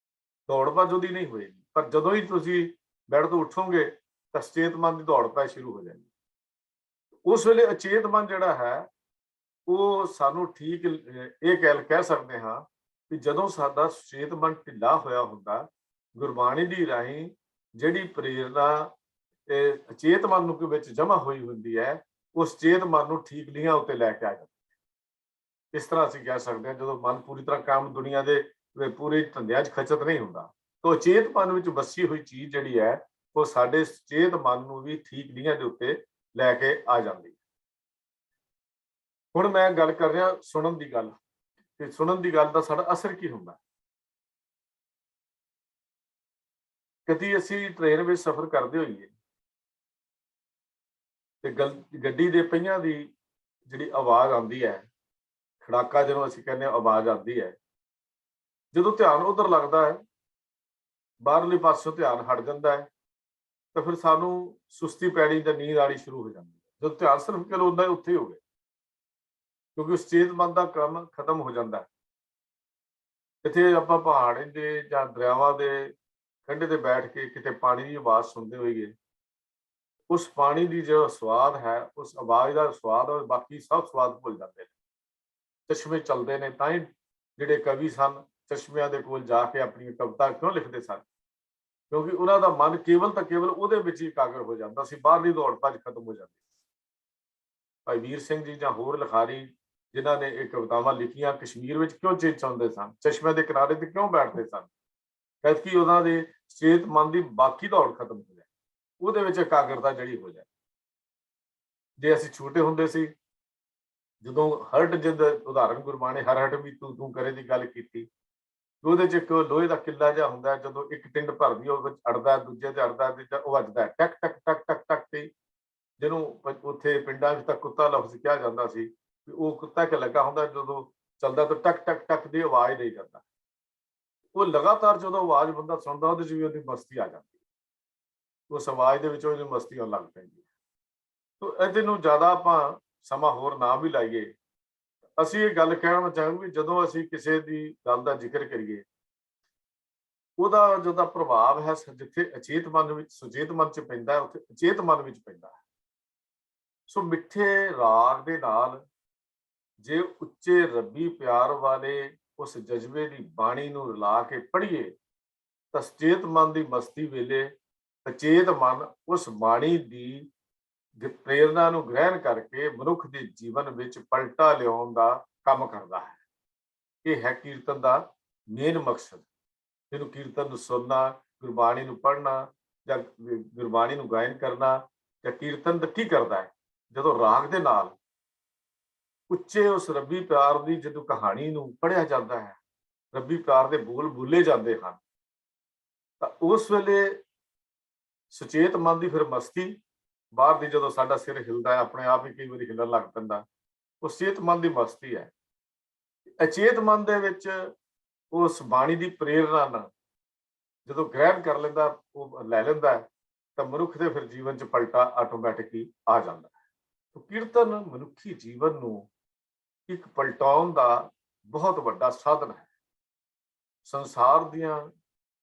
ਦੌੜ ਭੱਜ ਉਹਦੀ ਨਹੀਂ ਹੋਏਗੀ। ਪਰ ਜਦੋਂ ਹੀ ਤੁਸੀਂ ਬੈੱਡ ਤੋਂ ਉੱਠੋਗੇ ਤਾਂ ਸੁਚੇਤ ਮਨ ਦੀ ਦੌੜ ਭੱਜ ਸ਼ੁਰੂ ਹੋ ਜਾਏਗੀ। ਉਸ ਵੇਲੇ ਅਚੇਤ ਮਨ ਜਿਹੜਾ ਹੈ ਉਹ ਸਾਨੂੰ ਠੀਕ ਇਹ ਕਹਿ ਸਕਦੇ ਹਾਂ ਕਿ ਜਦੋਂ ਸਾਡਾ ਸੁਚੇਤ ਮਨ ਢਿੱਲਾ ਹੋਇਆ ਹੁੰਦਾ, ਗੁਰਬਾਣੀ ਦੀ ਰਾਹੀਂ ਜਿਹੜੀ ਪ੍ਰੇਰਨਾ ਅਚੇਤ ਮਨ ਨੂੰ ਵਿੱਚ ਜਮ੍ਹਾਂ ਹੋਈ ਹੁੰਦੀ ਹੈ, ਉਸ ਚੇਤ ਮਨ ਨੂੰ ਠੀਕ ਲੀਹਾਂ ਉੱਤੇ ਲੈ ਕੇ ਆ ਜਾਂਦੀ ਹੈ। ਇਸ ਤਰ੍ਹਾਂ ਅਸੀਂ ਕਹਿ ਸਕਦੇ ਹਾਂ ਜਦੋਂ ਮਨ ਪੂਰੀ ਤਰ੍ਹਾਂ ਕੰਮ ਦੁਨੀਆ ਦੇ ਪੂਰੇ ਧੰਦਿਆਂ 'ਚ ਖਚਤ ਨਹੀਂ ਹੁੰਦਾ, ਤਾਂ ਅਚੇਤ ਮਨ ਵਿੱਚ ਵਸੀ ਹੋਈ ਚੀਜ਼ ਜਿਹੜੀ ਹੈ ਉਹ ਸਾਡੇ ਚੇਤ ਮਨ ਨੂੰ ਵੀ ਠੀਕ ਲੀਹਾਂ ਦੇ ਉੱਤੇ ਲੈ ਕੇ ਆ ਜਾਂਦੀ ਹੈ। ਹੁਣ ਮੈਂ ਗੱਲ ਕਰ ਰਿਹਾ ਸੁਣਨ ਦੀ ਗੱਲ, ਕਿ ਸੁਣਨ ਦੀ ਗੱਲ ਦਾ ਸਾਡਾ ਅਸਰ ਕੀ ਹੁੰਦਾ। ਕਦੀ ਅਸੀਂ ਟ੍ਰੇਨ ਵਿੱਚ ਸਫ਼ਰ ਕਰਦੇ ਹੋਈਏ ਤੇ ਗੱਡੀ ਦੇ ਪਹੀਆਂ ਦੀ ਜਿਹੜੀ ਆਵਾਜ਼ ਆਉਂਦੀ ਹੈ, ਖੜਾਕਾ ਜਿਹਨੂੰ ਅਸੀਂ ਕਹਿੰਦੇ ਹਾਂ ਆਵਾਜ਼ ਆਉਂਦੀ ਹੈ, ਜਦੋਂ ਧਿਆਨ ਉਧਰ ਲੱਗਦਾ ਹੈ, ਬਾਹਰਲੇ ਪਾਸੋਂ ਧਿਆਨ ਹਟ ਜਾਂਦਾ ਹੈ, ਤਾਂ ਫਿਰ ਸਾਨੂੰ ਸੁਸਤੀ ਪੈਣੀ ਜਾਂ ਨੀਂਦ ਆਣੀ ਸ਼ੁਰੂ ਹੋ ਜਾਂਦੀ ਹੈ। ਜਦੋਂ ਧਿਆਨ ਸਿਰਫ ਚਲੋ ਹੁੰਦਾ ਉੱਥੇ ਹੀ ਹੋਵੇ, ਕਿਉਂਕਿ ਉਸ ਚੇਤ ਮਨ ਦਾ ਕੰਮ ਖਤਮ ਹੋ ਜਾਂਦਾ ਹੈ। ਇੱਥੇ ਆਪਾਂ ਪਹਾੜ ਦੇ ਜਾਂ ਦਰਿਆਵਾਂ ਦੇ ਕੰਢੇ ਤੇ ਬੈਠ ਕੇ ਕਿਤੇ ਪਾਣੀ ਦੀ ਆਵਾਜ਼ ਸੁਣਦੇ ਹੋਈਏ, ਉਸ ਪਾਣੀ ਦੀ ਜੋ ਸਵਾਦ ਹੈ, ਉਸ ਆਵਾਜ਼ ਦਾ ਸਵਾਦ ਔਰ ਬਾਕੀ ਸਭ ਸਵਾਦ ਭੁੱਲ ਜਾਂਦੇ ਨੇ। ਚਸ਼ਮੇ ਚੱਲਦੇ ਨੇ, ਤਾਂ ਹੀ ਜਿਹੜੇ ਕਵੀ ਸਨ ਚਸ਼ਮਿਆਂ ਦੇ ਕੋਲ ਜਾ ਕੇ ਆਪਣੀ ਕਵਿਤਾ ਕਿਉਂ ਲਿਖਦੇ ਸਨ? ਕਿਉਂਕਿ ਉਹਨਾਂ ਦਾ ਮਨ ਕੇਵਲ ਤਾਂ ਕੇਵਲ ਉਹਦੇ ਵਿੱਚ ਹੀ ਇਕਾਗਰ ਹੋ ਜਾਂਦਾ ਸੀ, ਬਾਹਰਲੀ ਦੌੜ ਭੱਜ ਖਤਮ ਹੋ ਜਾਂਦੀ। ਭਾਈ ਵੀਰ ਸਿੰਘ ਜੀ ਜਾਂ ਹੋਰ ਲਿਖਾਰੀ ਜਿਨ੍ਹਾਂ ਨੇ ਇਹ ਕਵਿਤਾਵਾਂ ਲਿਖੀਆਂ, ਕਸ਼ਮੀਰ ਵਿੱਚ ਕਿਉਂ ਚਿੰਚਾਉਂਦੇ ਸਨ, ਚਸ਼ਮੇ ਦੇ ਕਿਨਾਰੇ ਤੇ ਕਿਉਂ ਬੈਠਦੇ ਸਨ? ਕਿ ਉਹਨਾਂ ਦੇ ਚੇਤ ਮਨ ਦੀ ਬਾਕੀ ਦੌੜ ਖਤਮ ਹੋ ਜਾਏ, ਉਹਦੇ ਵਿੱਚ ਇਕਾਗਰਤਾ ਜਿਹੜੀ ਹੋ ਜਾਏ। ਜੇ ਅਸੀਂ ਛੋਟੇ ਹੁੰਦੇ ਸੀ, ਜਦੋਂ ਹਰਟ ਜਿੰਦ ਉਦਾਹਰਨ ਗੁਰਬਾਣੀ ਹਰ ਹਟ ਵੀ ਤੂੰ ਤੂੰ ਕਰੇ ਦੀ ਗੱਲ ਕੀਤੀ, ਉਹਦੇ ਚ ਇੱਕ ਲੋਹੇ ਦਾ ਕਿੱਲਾ ਜਿਹਾ ਹੁੰਦਾ, ਜਦੋਂ ਇੱਕ ਟਿੰਡ ਭਰਦੀ ਉਹ ਵਿੱਚ ਅੜਦਾ, ਦੂਜੇ ਤੇ ਅੜਦਾ ਤੇ ਉਹ ਵੱਜਦਾ ਟਕ ਟਕ ਟਕ ਟਕ ਟਕ ਤੇ, ਜਿਹਨੂੰ ਉੱਥੇ ਪਿੰਡਾਂ ਵਿੱਚ ਤਾਂ ਕੁੱਤਾ ਲਫ਼ਜ਼ ਕਿਹਾ ਜਾਂਦਾ ਸੀ, ਵੀ ਉਹ ਕੁੱਤਾ ਕਿ ਲੱਗਾ ਹੁੰਦਾ, ਜਦੋਂ ਚੱਲਦਾ ਤਾਂ ਟਕ ਟਕ ਟਕ ਦੀ ਆਵਾਜ਼ ਦੇ ਜਾਂਦਾ। ਉਹ ਲਗਾਤਾਰ ਜਦੋਂ ਆਵਾਜ਼ ਬੰਦਾ ਸੁਣਦਾ, ਉਹਦੇ ਚ ਵੀ ਉਹਦੀ ਮਸਤੀ ਆ ਜਾਂਦੀ, ਉਸ ਆਵਾਜ਼ ਦੇ ਵਿੱਚ ਉਹਦੀ ਮਸਤੀ ਆਉਣ ਲੱਗ ਪੈਂਦੀ। ਤੋ ਇਹਦੇ ਨੂੰ ਜ਼ਿਆਦਾ ਆਪਾਂ ਸਮਾਂ ਹੋਰ ਨਾ ਵੀ ਲਾਈਏ, ਅਸੀਂ ਇਹ ਗੱਲ ਕਹਿਣਾ ਚਾਹਾਂਗੇ ਵੀ ਜਦੋਂ ਅਸੀਂ ਕਿਸੇ ਦੀ ਗੱਲ ਦਾ ਜ਼ਿਕਰ ਕਰੀਏ, ਉਹਦਾ ਜਿਹਦਾ ਪ੍ਰਭਾਵ ਹੈ ਜਿੱਥੇ ਅਚੇਤ ਮਨ ਵਿੱਚ ਸੁਚੇਤ ਮਨ ਚ ਪੈਂਦਾ, ਉੱਥੇ ਅਚੇਤ ਮਨ ਵਿੱਚ ਪੈਂਦਾ ਹੈ। ਸੋ ਮਿੱਠੇ ਰਾਗ ਦੇ ਨਾਲ ਜੇ ਉੱਚੇ ਰੱਬੀ ਪਿਆਰ ਵਾਲੇ ਉਸ ਜਜ਼ਬੇ ਦੀ ਬਾਣੀ ਨੂੰ ਰਲਾ ਕੇ ਪੜ੍ਹੀਏ, ਤਾਂ ਸੁਚੇਤ ਮਨ ਦੀ ਮਸਤੀ ਵੇਲੇ ਅਚੇਤ ਮਨ ਉਸ ਬਾਣੀ ਦੀ ਪ੍ਰੇਰਨਾ ਨੂੰ ਗ੍ਰਹਿਣ ਕਰਕੇ ਮਨੁੱਖ ਦੇ ਜੀਵਨ ਵਿੱਚ ਪਲਟਾ ਲਿਆਉਣ ਦਾ ਕੰਮ ਕਰਦਾ ਹੈ। ਇਹ ਹੈ ਕੀਰਤਨ ਦਾ ਮੇਨ ਮਕਸਦ। ਜਿਹਨੂੰ ਕੀਰਤਨ ਨੂੰ ਸੁਣਨਾ, ਗੁਰਬਾਣੀ ਨੂੰ ਪੜ੍ਹਨਾ ਜਾਂ ਗੁਰਬਾਣੀ ਨੂੰ ਗਾਇਨ ਕਰਨਾ, ਜਾਂ ਕੀਰਤਨ ਦਾ ਕੀ ਕਰਦਾ ਹੈ? ਜਦੋਂ ਰਾਗ ਦੇ ਨਾਲ ਉੱਚੇ ਉਸ ਰੱਬੀ ਪਿਆਰ ਦੀ ਜਦੋਂ ਕਹਾਣੀ ਨੂੰ ਪੜ੍ਹਿਆ ਜਾਂਦਾ ਹੈ, ਰੱਬੀ ਪਿਆਰ ਦੇ ਬੋਲ ਬੋਲੇ ਜਾਂਦੇ ਹਨ, ਤਾਂ ਉਸ ਵੇਲੇ ਸੁਚੇਤ ਮਨ ਦੀ ਫਿਰ ਮਸਤੀ, ਬਾਹਰ ਦੀ ਜਦੋਂ ਸਾਡਾ ਸਿਰ ਹਿਲਦਾ ਹੈ, ਆਪਣੇ ਆਪ ਹੀ ਕਈ ਵਾਰੀ ਹਿਲਣ ਲੱਗ ਪੈਂਦਾ, ਉਹ ਸੁਚੇਤ ਮਨ ਦੀ ਮਸਤੀ ਹੈ। ਅਚੇਤ ਮਨ ਦੇ ਵਿੱਚ ਉਸ ਬਾਣੀ ਦੀ ਪ੍ਰੇਰਨਾ ਨਾਲ ਜਦੋਂ ਗ੍ਰਹਿਣ ਕਰ ਲੈਂਦਾ, ਉਹ ਲੈ ਲੈਂਦਾ, ਤਾਂ ਮਨੁੱਖ ਦੇ ਫਿਰ ਜੀਵਨ 'ਚ ਪਲਟਾ ਆਟੋਮੈਟਿਕ ਹੀ ਆ ਜਾਂਦਾ ਹੈ। ਤਾਂ ਕੀਰਤਨ ਮਨੁੱਖੀ ਜੀਵਨ ਨੂੰ ਇੱਕ ਪਲਟਾਉਣ ਦਾ ਬਹੁਤ ਵੱਡਾ ਸਾਧਨ ਹੈ। ਸੰਸਾਰ ਦੀਆਂ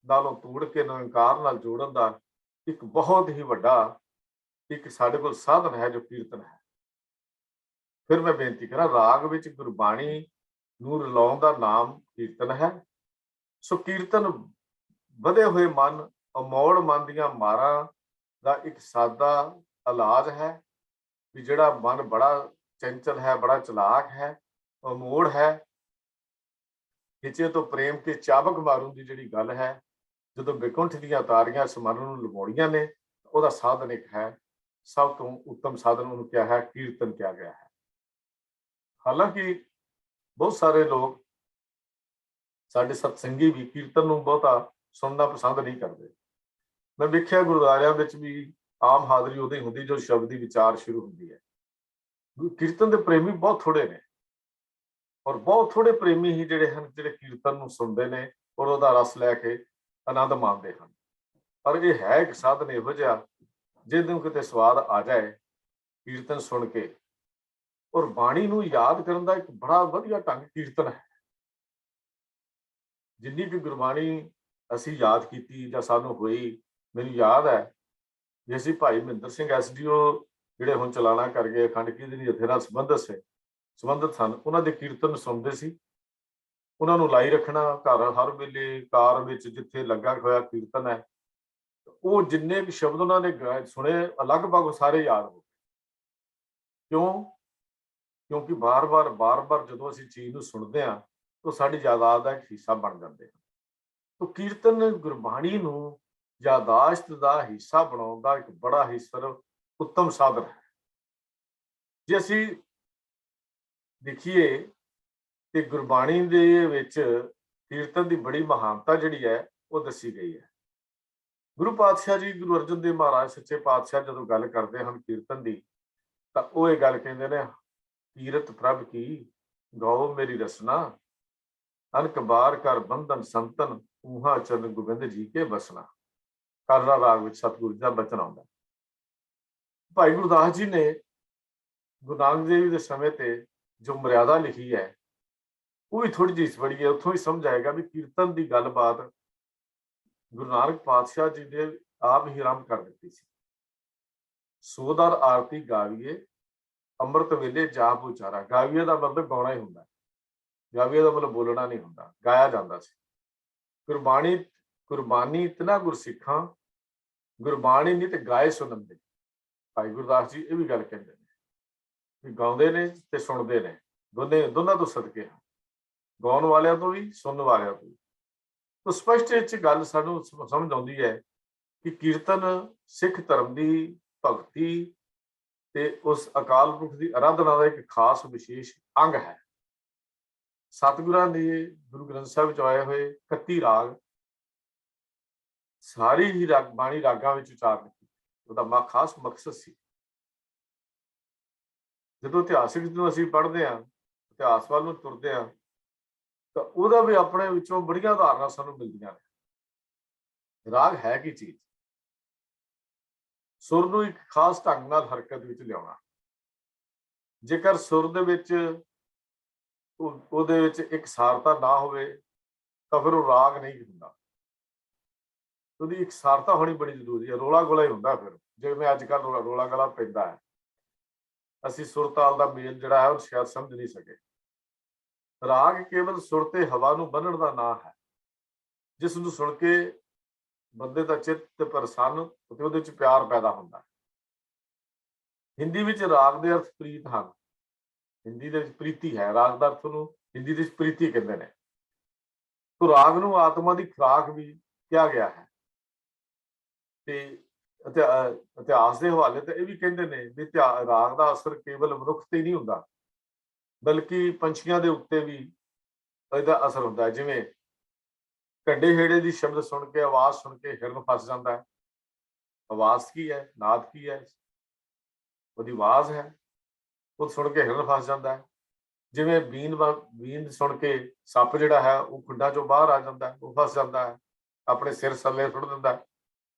ਨਾਲੋਂ ਤੋੜ ਕੇ ਨਿਰੰਕਾਰ ਨਾਲ ਜੋੜਨ ਦਾ ਇੱਕ ਬਹੁਤ ਹੀ ਵੱਡਾ ਇੱਕ ਸਾਡੇ ਕੋਲ ਸਾਧਨ ਹੈ, ਜੋ ਕੀਰਤਨ ਹੈ। ਫਿਰ ਮੈਂ ਬੇਨਤੀ ਕਰਾਂ, ਰਾਗ ਵਿੱਚ ਗੁਰਬਾਣੀ ਨੂੰ ਰਲਾਉਣ ਦਾ ਨਾਮ ਕੀਰਤਨ ਹੈ। ਸੋ ਕੀਰਤਨ ਵਧੇ ਹੋਏ ਮਨ, ਅਮੋੜ ਮਨ ਦੀਆਂ ਮਾਰਾਂ ਦਾ ਇੱਕ ਸਾਦਾ ਇਲਾਜ ਹੈ। ਵੀ ਜਿਹੜਾ ਮਨ ਬੜਾ ਚੰਚਲ ਹੈ, ਬੜਾ ਚਲਾਕ ਹੈ, ਅਮੋੜ ਹੈ, ਖਿੱਚੇ ਤੋਂ ਪ੍ਰੇਮ ਕੇ ਚਾਬਕ ਮਾਰੂ ਦੀ ਜਿਹੜੀ ਗੱਲ ਹੈ, ਜਦੋਂ ਵਿਕੁੰਠ ਦੀਆਂ ਤਾਰੀਆਂ ਇਸ ਮਨ ਨੂੰ ਲਗਾਉਣੀਆਂ ਨੇ, ਉਹਦਾ ਸਾਧਨ ਇੱਕ ਹੈ, ਸਭ ਤੋਂ ਉੱਤਮ ਸਾਧਨ ਉਹਨੂੰ ਕਿਹਾ ਹੈ, ਕੀਰਤਨ ਕਿਹਾ ਗਿਆ ਹੈ। ਹਾਲਾਂਕਿ ਬਹੁਤ ਸਾਰੇ ਲੋਕ ਸਾਡੇ ਸਤਸੰਗੀ ਵੀ ਕੀਰਤਨ ਨੂੰ ਬਹੁਤਾ ਸੁਣਨਾ ਪਸੰਦ ਨਹੀਂ ਕਰਦੇ। ਮੈਂ ਵੇਖਿਆ ਗੁਰਦੁਆਰਿਆਂ ਵਿੱਚ ਵੀ ਆਮ ਹਾਜ਼ਰੀ ਉਦੋਂ ਹੀ ਹੁੰਦੀ ਜਦੋਂ ਸ਼ਬਦ ਦੀ ਵਿਚਾਰ ਸ਼ੁਰੂ ਹੁੰਦੀ ਹੈ। ਕੀਰਤਨ ਦੇ ਪ੍ਰੇਮੀ ਬਹੁਤ ਥੋੜੇ ਨੇ, ਔਰ ਬਹੁਤ ਥੋੜੇ ਪ੍ਰੇਮੀ ਹੀ ਜਿਹੜੇ ਹਨ, ਜਿਹੜੇ ਕੀਰਤਨ ਨੂੰ ਸੁਣਦੇ ਨੇ ਔਰ ਉਹਦਾ ਰਸ ਲੈ ਕੇ ਆਨੰਦ ਮਾਣਦੇ ਹਨ। ਪਰ ਇਹ ਹੈ ਇੱਕ ਸਾਧਨ ਇਹੋ ਜਿਹਾ ਜਿਹਨੂੰ ਕਿਤੇ ਸਵਾਦ ਆ ਜਾਏ ਕੀਰਤਨ ਸੁਣ ਕੇ, ਔਰ ਬਾਣੀ ਨੂੰ ਯਾਦ ਕਰਨ ਦਾ ਇੱਕ ਬੜਾ ਵਧੀਆ ਢੰਗ ਕੀਰਤਨ ਹੈ। ਜਿੰਨੀ ਵੀ ਗੁਰਬਾਣੀ ਅਸੀਂ ਯਾਦ ਕੀਤੀ ਜਾਂ ਸਾਨੂੰ ਹੋਈ, ਮੈਨੂੰ ਯਾਦ ਹੈ ਜੇ ਅਸੀਂ ਭਾਈ ਮਹਿੰਦਰ ਸਿੰਘ SDO ਜਿਹੜੇ ਹੁਣ ਚਲਾਣਾ ਕਰ ਗਏ, ਅਖੰਡ ਕੀਰਤਨੀ ਜਥੇ ਨਾਲ ਸੰਬੰਧਿਤ ਸਨ, ਉਹਨਾਂ ਦੇ ਕੀਰਤਨ ਸੁਣਦੇ ਸੀ। ਉਹਨਾਂ ਨੂੰ ਲਾਈ ਰੱਖਣਾ ਘਰ, ਹਰ ਵੇਲੇ ਕਾਰ ਵਿੱਚ ਜਿੱਥੇ ਲੱਗਾ ਹੋਇਆ ਕੀਰਤਨ ਹੈ, ਉਹ ਜਿੰਨੇ ਵੀ ਸ਼ਬਦ ਉਹਨਾਂ ਨੇ ਸੁਣੇ ਲਗਭਗ ਸਾਰੇ ਯਾਦ ਹੋ ਗਏ। ਕਿਉਂ? ਕਿਉਂਕਿ ਬਾਰ-ਬਾਰ ਜਦੋਂ ਅਸੀਂ ਚੀਜ਼ ਨੂੰ ਸੁਣਦੇ ਹਾਂ, ਤਾਂ ਸਾਡੀ ਯਾਦਾਸ਼ਤ ਦਾ ਇੱਕ ਹਿੱਸਾ ਬਣ ਜਾਂਦੇ ਹਨ। ਤਾਂ ਕੀਰਤਨ ਗੁਰਬਾਣੀ ਨੂੰ ਯਾਦਾਸ਼ਤ ਦਾ ਹਿੱਸਾ ਬਣਾਉਣ ਦਾ ਇੱਕ ਬੜਾ ਹੀ ਸਰਵ ਉੱਤਮ ਸਾਧਨ ਹੈ। ਜੇ ਅਸੀਂ ਦੇਖੀਏ ਕਿ ਗੁਰਬਾਣੀ ਦੇ ਵਿੱਚ ਕੀਰਤਨ ਦੀ ਬੜੀ ਮਹਾਨਤਾ ਜਿਹੜੀ ਹੈ ਉਹ ਦੱਸੀ ਗਈ ਹੈ। ਗੁਰੂ ਪਾਤਸ਼ਾਹ ਜੀ, ਗੁਰੂ ਅਰਜਨ ਦੇਵ ਮਹਾਰਾਜ ਸੱਚੇ ਪਾਤਸ਼ਾਹ ਜਦੋਂ ਗੱਲ ਕਰਦੇ ਹਨ ਕੀਰਤਨ ਦੀ, ਤਾਂ ਉਹ ਇਹ ਗੱਲ ਕਹਿੰਦੇ ਨੇ, ਕੀਰਤ ਪ੍ਰਭ ਕੀ ਗਾਓ ਮੇਰੀ ਰਸਨਾ, ਅਨਕ ਬਾਰ ਕਰ ਬੰਧਨ ਸੰਤਨ, ਊਹਾ ਚਰਨ ਗੋਬਿੰਦ ਜੀ ਕੇ ਬਸਨਾ। ਕਰਨਾ ਰਾਗ ਵਿੱਚ ਸਤਿਗੁਰੂ ਜੀ ਦਾ ਬਚਨ ਆਉਂਦਾ। ਭਾਈ ਗੁਰਦਾਸ ਜੀ ਨੇ ਗੁਰੂ ਨਾਨਕ ਦੇਵ ਜੀ ਦੇ ਸਮੇਂ ਤੇ ਜੋ ਮਰਿਆਦਾ ਲਿਖੀ ਹੈ, ਉਹ ਵੀ ਥੋੜੀ ਜਿਹੀ ਪੜ੍ਹੀ ਹੈ, ਉੱਥੋਂ ਹੀ ਸਮਝ ਆਏਗਾ ਵੀ ਕੀਰਤਨ ਦੀ ਗੱਲਬਾਤ ਗੁਰੂ ਨਾਨਕ ਪਾਤਸ਼ਾਹ ਜੀ ਨੇ ਆਪ ਹੀ ਆਰੰਭ ਕਰ ਦਿੱਤੀ ਸੀ। ਸੋਦਰ ਆਰਤੀ ਗਾਵੀਏ ਅੰਮ੍ਰਿਤ ਵੇਲੇ ਜਾਪ ਉਚਾਰਾ। ਗਾਵੀਏ ਦਾ ਮਤਲਬ ਗਾਉਣਾ ਹੀ ਹੁੰਦਾ, ਗਾਵੀਏ ਦਾ ਮਤਲਬ ਬੋਲਣਾ ਨਹੀਂ ਹੁੰਦਾ, ਗਾਇਆ ਜਾਂਦਾ ਸੀ। ਗੁਰਬਾਣੀ ਕੁਰਬਾਨੀ ਇਤਨਾ ਗੁਰਸਿੱਖਾਂ, ਗੁਰਬਾਣੀ ਨਹੀਂ ਤੇ ਗਾਏ ਸੁਣਨ। ਭਾਈ ਗੁਰਦਾਸ ਜੀ ਇਹ ਵੀ ਗੱਲ ਕਹਿੰਦੇ ਨੇ ਵੀ ਗਾਉਂਦੇ ਨੇ ਤੇ ਸੁਣਦੇ ਨੇ, ਦੋਨਾਂ ਤੋਂ ਸਦਕੇ ਹਨ, ਗਾਉਣ ਵਾਲਿਆਂ ਤੋਂ ਵੀ ਸੁਣਨ ਵਾਲਿਆਂ ਤੋਂ ਵੀ। ਤਾਂ ਸਪਸ਼ਟ ਇਹ 'ਚ ਗੱਲ ਸਾਨੂੰ ਸਮਝ ਆਉਂਦੀ ਹੈ ਕਿ ਕੀਰਤਨ ਸਿੱਖ ਧਰਮ ਦੀ ਭਗਤੀ ਤੇ ਉਸ ਅਕਾਲ ਪੁਰਖ ਦੀ ਆਰਾਧਨਾ ਦਾ ਇੱਕ ਖਾਸ ਵਿਸ਼ੇਸ਼ ਅੰਗ ਹੈ। ਸਤਿਗੁਰਾਂ ਦੇ ਗੁਰੂ ਗ੍ਰੰਥ ਸਾਹਿਬ ਵਿੱਚ ਆਏ ਹੋਏ 31 ਰਾਗ ਸਾਰੀ ਹੀ ਬਾਣੀ ਰਾਗਾਂ ਵਿੱਚ ਉਚਾਰਨ ਕੀਤੀ, ਉਹਦਾ ਖਾਸ ਮਕਸਦ ਸੀ। ਜਦੋਂ ਇਤਿਹਾਸਿਕ ਨੂੰ ਅਸੀਂ ਪੜ੍ਹਦੇ ਹਾਂ, ਇਤਿਹਾਸ ਵੱਲ ਨੂੰ ਤੁਰਦੇ ਹਾਂ, ਤਾਂ ਉਹਦਾ ਵੀ ਆਪਣੇ ਵਿੱਚੋਂ ਬੜੀਆਂ ਉਦਾਹਰਨਾਂ ਸਾਨੂੰ ਮਿਲਦੀਆਂ ਨੇ। ਰਾਗ ਹੈ ਕੀ ਚੀਜ਼? ਸੁਰ ਨੂੰ ਇੱਕ ਖਾਸ ਢੰਗ ਨਾਲ ਹਰਕਤ ਵਿੱਚ ਲਿਆਉਣਾ। ਜੇਕਰ ਸੁਰ ਦੇ ਵਿੱਚ ਉਹਦੇ ਵਿੱਚ ਇੱਕ ਸਾਰਤਾ ਨਾ ਹੋਵੇ ਤਾਂ ਫਿਰ ਉਹ ਰਾਗ ਨਹੀਂ ਹੁੰਦਾ। ਉਹਦੀ ਇੱਕ ਸਾਰਤਾ ਹੋਣੀ ਬੜੀ ਜ਼ਰੂਰੀ ਹੈ। ਰੋਲਾ ਗੋਲਾ ਹੀ ਹੁੰਦਾ ਫਿਰ, ਜਿਵੇਂ ਅੱਜ ਕੱਲ੍ਹ ਰੋਲਾ ਗਲਾ ਪੈਂਦਾ ਹੈ। ਅਸੀਂ ਸੁਰ ਤਾਲ ਦਾ ਮੇਲ ਜਿਹੜਾ ਹੈ ਉਹ ਸ਼ਾਇਦ ਸਮਝ ਨਹੀਂ ਸਕੇ। ਰਾਗ ਕੇਵਲ ਸੁਰ ਤੇ ਹਵਾ ਨੂੰ ਬੰਨਣ ਦਾ ਨਾਂ ਹੈ, ਜਿਸ ਨੂੰ ਸੁਣ ਕੇ ਬੰਦੇ ਦਾ ਚਿੱਤ ਪ੍ਰਸੰਨ ਤੇ ਉਹਦੇ ਵਿੱਚ ਪਿਆਰ ਪੈਦਾ ਹੁੰਦਾ ਹੈ। ਹਿੰਦੀ ਵਿੱਚ ਰਾਗ ਦੇ ਅਰਥ ਪ੍ਰੀਤ ਹਨ। ਹਿੰਦੀ ਦੇ ਵਿੱਚ ਪ੍ਰੀਤੀ ਹੈ, ਰਾਗ ਦਾ ਅਰਥ ਨੂੰ ਹਿੰਦੀ ਦੇ ਵਿੱਚ ਪ੍ਰੀਤੀ ਕਹਿੰਦੇ ਨੇ। ਤੋ ਰਾਗ ਨੂੰ ਆਤਮਾ ਦੀ ਖੁਰਾਕ ਵੀ ਕਿਹਾ ਗਿਆ ਹੈ। ਤੇ ਇਤਿਹਾਸ ਦੇ ਹਵਾਲੇ ਤੇ ਇਹ ਵੀ ਕਹਿੰਦੇ ਨੇ ਵੀ ਰਾਗ ਦਾ ਅਸਰ ਕੇਵਲ ਮਨੁੱਖ ਤੇ ਨਹੀਂ ਹੁੰਦਾ, ਬਲਕਿ ਪੰਛੀਆਂ ਦੇ ਉੱਤੇ ਵੀ ਇਹਦਾ ਅਸਰ ਹੁੰਦਾ ਹੈ। ਜਿਵੇਂ ਢੱਡੇ ਹੇੜੇ ਦੀ ਸ਼ਬਦ ਸੁਣ ਕੇ, ਆਵਾਜ਼ ਸੁਣ ਕੇ ਹਿਰਨ ਫਸ ਜਾਂਦਾ ਹੈ। ਆਵਾਜ਼ ਕੀ ਹੈ? ਨਾਦ ਕੀ ਹੈ? ਉਹਦੀ ਆਵਾਜ਼ ਹੈ, ਉਹ ਸੁਣ ਕੇ ਹਿਰਨ ਫਸ ਜਾਂਦਾ ਹੈ। ਜਿਵੇਂ ਬੀਨ ਸੁਣ ਕੇ ਸੱਪ ਜਿਹੜਾ ਹੈ ਉਹ ਖੁੱਡਾਂ ਚੋਂ ਬਾਹਰ ਆ ਜਾਂਦਾ ਹੈ, ਉਹ ਫਸ ਜਾਂਦਾ ਹੈ, ਆਪਣੇ ਸਿਰ ਥੱਲੇ ਸੁੱਟ ਦਿੰਦਾ ਹੈ।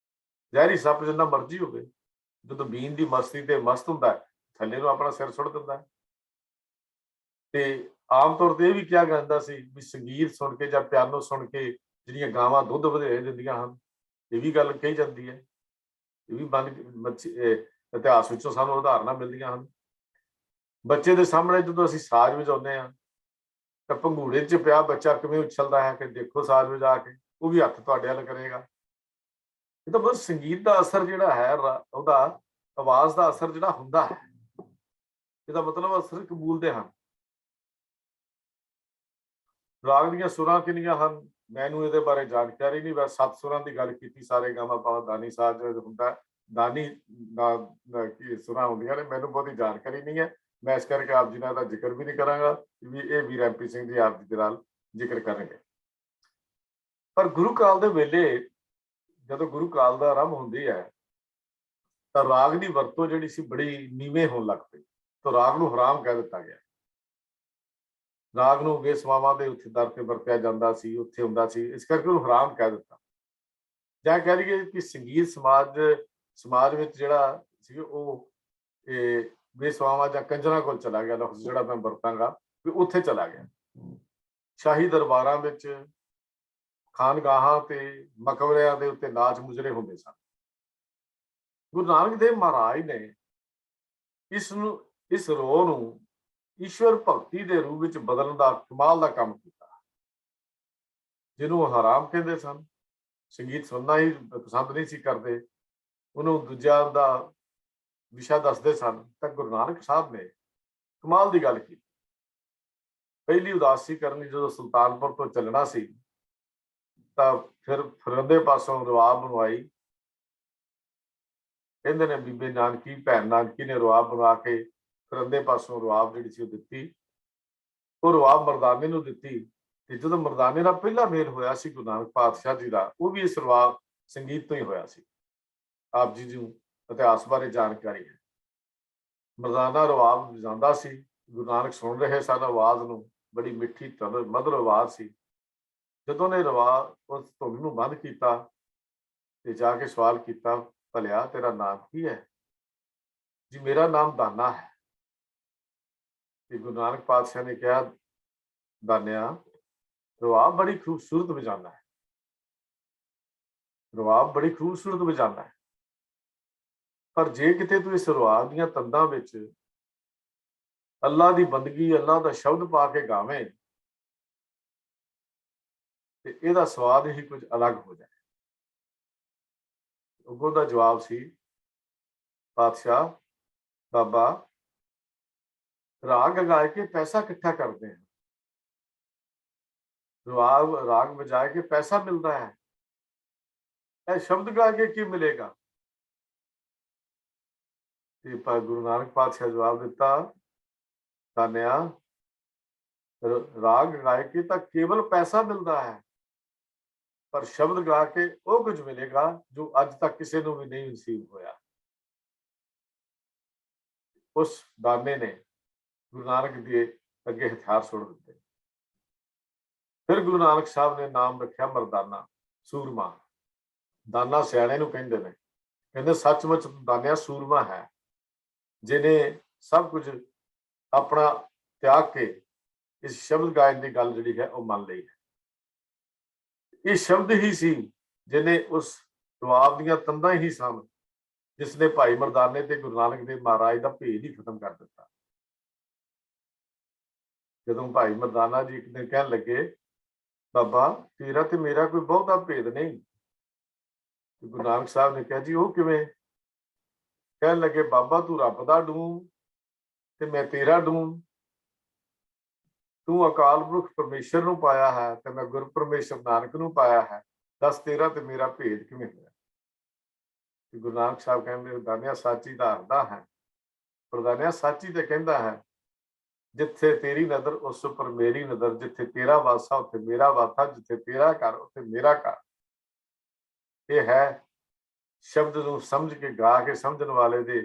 ਜ਼ਹਿਰੀ ਸੱਪ ਜਿੰਨਾ ਮਰਜ਼ੀ ਹੋਵੇ, ਜਦੋਂ ਬੀਨ ਦੀ ਮਸਤੀ ਤੇ ਮਸਤ ਹੁੰਦਾ ਹੈ, ਥੱਲੇ ਨੂੰ ਆਪਣਾ ਸਿਰ ਸੁੱਟ ਦਿੰਦਾ ਹੈ। ਤੇ ਆਮ ਤੌਰ ਤੇ ਇਹ ਵੀ ਕਿਹਾ ਜਾਂਦਾ ਸੀ ਵੀ ਸੰਗੀਤ ਸੁਣ ਕੇ ਜਾਂ ਪਿਆਨੋ ਸੁਣ ਕੇ ਜਿਹੜੀਆਂ ਗਾਵਾਂ ਦੁੱਧ ਵਧੇਰੇ ਦਿੰਦੀਆਂ ਹਨ। ਇਹ ਵੀ ਗੱਲ ਕਹੀ ਜਾਂਦੀ ਹੈ। ਇਹ ਵੀ ਇਤਿਹਾਸ ਵਿੱਚੋਂ ਸਾਨੂੰ ਉਦਾਹਰਨਾਂ ਮਿਲਦੀਆਂ ਹਨ। ਬੱਚੇ ਦੇ ਸਾਹਮਣੇ ਜਦੋਂ ਅਸੀਂ ਸਾਜ਼ ਵਜਾਉਂਦੇ ਹਾਂ ਤਾਂ ਭੰਗੂੜੇ 'ਚ ਪਿਆ ਬੱਚਾ ਕਿਵੇਂ ਉਛਲਦਾ ਹੈ ਕਿ ਦੇਖੋ ਸਾਜ਼ ਵਜਾ ਕੇ, ਉਹ ਵੀ ਹੱਥ ਤੁਹਾਡੇ ਵੱਲ ਕਰੇਗਾ। ਇਹ ਤਾਂ ਬਸ ਸੰਗੀਤ ਦਾ ਅਸਰ ਜਿਹੜਾ ਹੈ, ਉਹਦਾ ਆਵਾਜ਼ ਦਾ ਅਸਰ ਜਿਹੜਾ ਹੁੰਦਾ ਹੈ, ਇਹਦਾ ਮਤਲਬ ਅਸਰ ਕਬੂਲਦੇ ਹਨ। ਰਾਗ ਦੀਆਂ ਸੁਰਾਂ ਕਿੰਨੀਆਂ ਹਨ? ਮੈਨੂੰ ਇਹਦੇ ਬਾਰੇ ਜਾਣਕਾਰੀ ਨਹੀਂ। ਬਸ 7 ਸੁਰਾਂ ਦੀ ਗੱਲ ਕੀਤੀ, ਸਾਰੇ ਗਾਮਾ ਪਾ ਦਾਨੀ ਸਾਜ਼ ਹੁੰਦਾ, ਦਾਨੀ ਕੀ ਸੁਰਾਂ ਹੁੰਦੀਆਂ ਨੇ। ਮੈਨੂੰ ਬਹੁਤੀ ਜਾਣਕਾਰੀ ਨਹੀਂ ਹੈ, ਮੈਂ ਇਸ ਕਰਕੇ ਆਪ ਜੀ ਨਾਲ ਦਾ ਜ਼ਿਕਰ ਵੀ ਨਹੀਂ ਕਰਾਂਗਾ ਵੀ ਇਹ ਵੀਰ MP ਸਿੰਘ ਜੀ ਆਪ ਜੀ ਦੇ ਨਾਲ ਜ਼ਿਕਰ ਕਰਨਗੇ। ਪਰ ਗੁਰੂ ਕਾਲ ਦੇ ਵੇਲੇ ਜਦੋਂ ਗੁਰੂ ਕਾਲ ਦਾ ਆਰੰਭ ਹੁੰਦੀ ਹੈ ਤਾਂ ਰਾਗ ਦੀ ਵਰਤੋਂ ਜਿਹੜੀ ਸੀ ਬੜੀ ਨੀਵੇਂ ਹੋਣ ਲੱਗ ਪਈ, ਤਾਂ ਰਾਗ ਨੂੰ ਹਰਾਮ ਕਹਿ ਦਿੱਤਾ ਗਿਆ। ਰਾਗ ਨੂੰ ਬੇਸਵਾਵਾਂ ਦੇ ਉੱਥੇ ਦਰ ਤੇ ਵਰਤਿਆ ਜਾਂਦਾ ਸੀ, ਉੱਥੇ ਹੁੰਦਾ ਸੀ, ਇਸ ਕਰਕੇ ਉਹਨੂੰ ਹਰਾਮ ਕਹਿ ਦਿੱਤਾ। ਜਾਂ ਕਹਿ ਲਈਏ ਕਿ ਸੰਗੀਤ ਸਮਾਜ ਵਿੱਚ ਜਿਹੜਾ ਸੀ ਉਹ ਬੇਸਵਾਵਾਂ ਜਾਂ ਕੰਜਰਾਂ ਕੋਲ ਚਲਾ ਗਿਆ। ਲਫ਼ਜ਼ ਜਿਹੜਾ ਮੈਂ ਵਰਤਾਂਗਾ ਵੀ ਉੱਥੇ ਚਲਾ ਗਿਆ। ਸ਼ਾਹੀ ਦਰਬਾਰਾਂ ਵਿੱਚ, ਖਾਨਗਾਹਾਂ ਤੇ ਮਕਬਰਿਆਂ ਦੇ ਉੱਤੇ ਨਾਚ ਮੁਜਰੇ ਹੁੰਦੇ ਸਨ। ਗੁਰੂ ਨਾਨਕ ਦੇਵ ਮਹਾਰਾਜ ਨੇ ਇਸ ਰੋਹ ਨੂੰ ਈਸ਼ਵਰ ਭਗਤੀ ਦੇ ਰੂਪ ਵਿੱਚ ਬਦਲਣ ਦਾ ਕਮਾਲ ਦਾ ਕੰਮ ਕੀਤਾ। ਜਿਹਨੂੰ ਉਹ ਹਰਾਮ ਕਹਿੰਦੇ ਸਨ, ਸੰਗੀਤ ਸੁਣਨਾ ਹੀ ਪਸੰਦ ਨਹੀਂ ਸੀ ਕਰਦੇ, ਉਹਨੂੰ ਦੂਜਿਆਂ ਦਾ ਵਿਸ਼ਾ ਦੱਸਦੇ ਸਨ, ਤਾਂ ਗੁਰੂ ਨਾਨਕ ਸਾਹਿਬ ਨੇ ਕਮਾਲ ਦੀ ਗੱਲ ਕੀਤੀ। ਪਹਿਲੀ ਉਦਾਸੀ ਕਰਨੀ ਜਦੋਂ ਸੁਲਤਾਨਪੁਰ ਤੋਂ ਚੱਲਣਾ ਸੀ ਤਾਂ ਫਿਰ ਫਰਿੰਦੇ ਪਾਸੋਂ ਰਵਾਬ ਬਣਵਾਈ। ਕਹਿੰਦੇ ਨੇ ਬੀਬੀ ਨਾਨਕੀ, ਭੈਣ ਨਾਨਕੀ ਨੇ ਰਵਾਬ ਬਣਾ ਕੇ ਫਰਿੰਦੇ ਪਾਸੋਂ ਰਵਾਬ ਜਿਹੜੀ ਸੀ ਉਹ ਦਿੱਤੀ। ਉਹ ਰਵਾਬ ਮਰਦਾਨੇ ਨੂੰ ਦਿੱਤੀ। ਤੇ ਜਦੋਂ ਮਰਦਾਨੇ ਦਾ ਪਹਿਲਾ ਮੇਲ ਹੋਇਆ ਸੀ ਗੁਰੂ ਨਾਨਕ ਪਾਤਸ਼ਾਹ ਜੀ ਦਾ, ਉਹ ਵੀ ਇਸ ਰਵਾਬ ਸੰਗੀਤ ਤੋਂ ਹੀ ਹੋਇਆ ਸੀ। ਆਪ ਜੀ ਨੂੰ ਇਤਿਹਾਸ ਬਾਰੇ ਜਾਣਕਾਰੀ ਹੈ। ਮਰਦਾਨਾ ਰਵਾਬ ਵਜਾਉਂਦਾ ਸੀ, ਗੁਰੂ ਨਾਨਕ ਸੁਣ ਰਹੇ ਸਨ ਆਵਾਜ਼ ਨੂੰ, ਬੜੀ ਮਿੱਠੀ ਮਧੁਰ ਆਵਾਜ਼ ਸੀ। ਜਦੋਂ ਨੇ ਰਵਾਬ ਉਸ ਧੁਨ ਨੂੰ ਬੰਦ ਕੀਤਾ ਤੇ ਜਾ ਕੇ ਸਵਾਲ ਕੀਤਾ, ਭਲਿਆ ਤੇਰਾ ਨਾਮ ਕੀ ਹੈ? ਜੀ ਮੇਰਾ ਨਾਮ ਦਾਨਾ ਹੈ। ਤੇ ਗੁਰੂ ਨਾਨਕ ਪਾਤਸ਼ਾਹ ਨੇ ਕਿਹਾ, दानिया रवाब बड़ी खूबसूरत बजाना है, रवाब बड़ी खूबसूरत बजाना है, पर जे किते तू इस रवाब दीयां तंदां विच अल्लाह दी बंदगी, अल्लाह दा शब्द पा के गावें ते इहदा स्वाद ही कुछ अलग हो जाए। अगों दा जवाब सी, पातशाह बाबा राग गा के पैसा इकट्ठा करते हैं, राग बजा के पैसा मिलता है, शब्द गा के की मिलेगा? गुरु नानक पातशाह जवाब दिता, तानिया राग गाय के तो केवल पैसा मिलता है, पर शब्द गा के वो कुछ मिलेगा जो अज तक किसी को भी नहीं नसीब होया। उस दाने ने गुरु नानक के अगे हथियार सुट दिते। फिर गुरु नानक साहब ने नाम रखा मरदाना, सूरमा। दाना सियाणे नूं कहंदे ने, कहंदे सचमुच दानिया सूरमा है, जिन्हें सब कुछ अपना त्याग के इस शब्द गायन की गल जिहड़ी है वह मान ली है। ये शब्द ही सी जिन्हें उस रवाब दीयां तंदां ही सन जिसने भाई मरदाने ते गुरु नानक देव महाराज का भेद ही खत्म कर दिता। जदों भाई मरदाना जी एक दिन कहन लगे, बाबा तेरा ते मेरा कोई बहुता भेद नहीं। गुरु नानक साहब ने कहा, जी वो किवें? कहन लगे, बाबा तू रब दा डूम ते मैं तेरा डूम, तू अकाल पुरख परमेश्वर नूं पाया है ते मैं गुरु परमेश्वर नानक नूं पाया है, दस तेरा ते मेरा भेद किवें होया? गुरु नानक साहब कहंदे, दानिया साची दा हरदा है, पर दानिया साची ते कहंदा है, जिथे तेरी नजर उस उपर मेरी नजर, जिथे तेरा वासा उत्थे मेरा वासा, जिथे तेरा घर उत्थे मेरा घर। यह है शब्द नूं समझ के गा के समझण वाले दे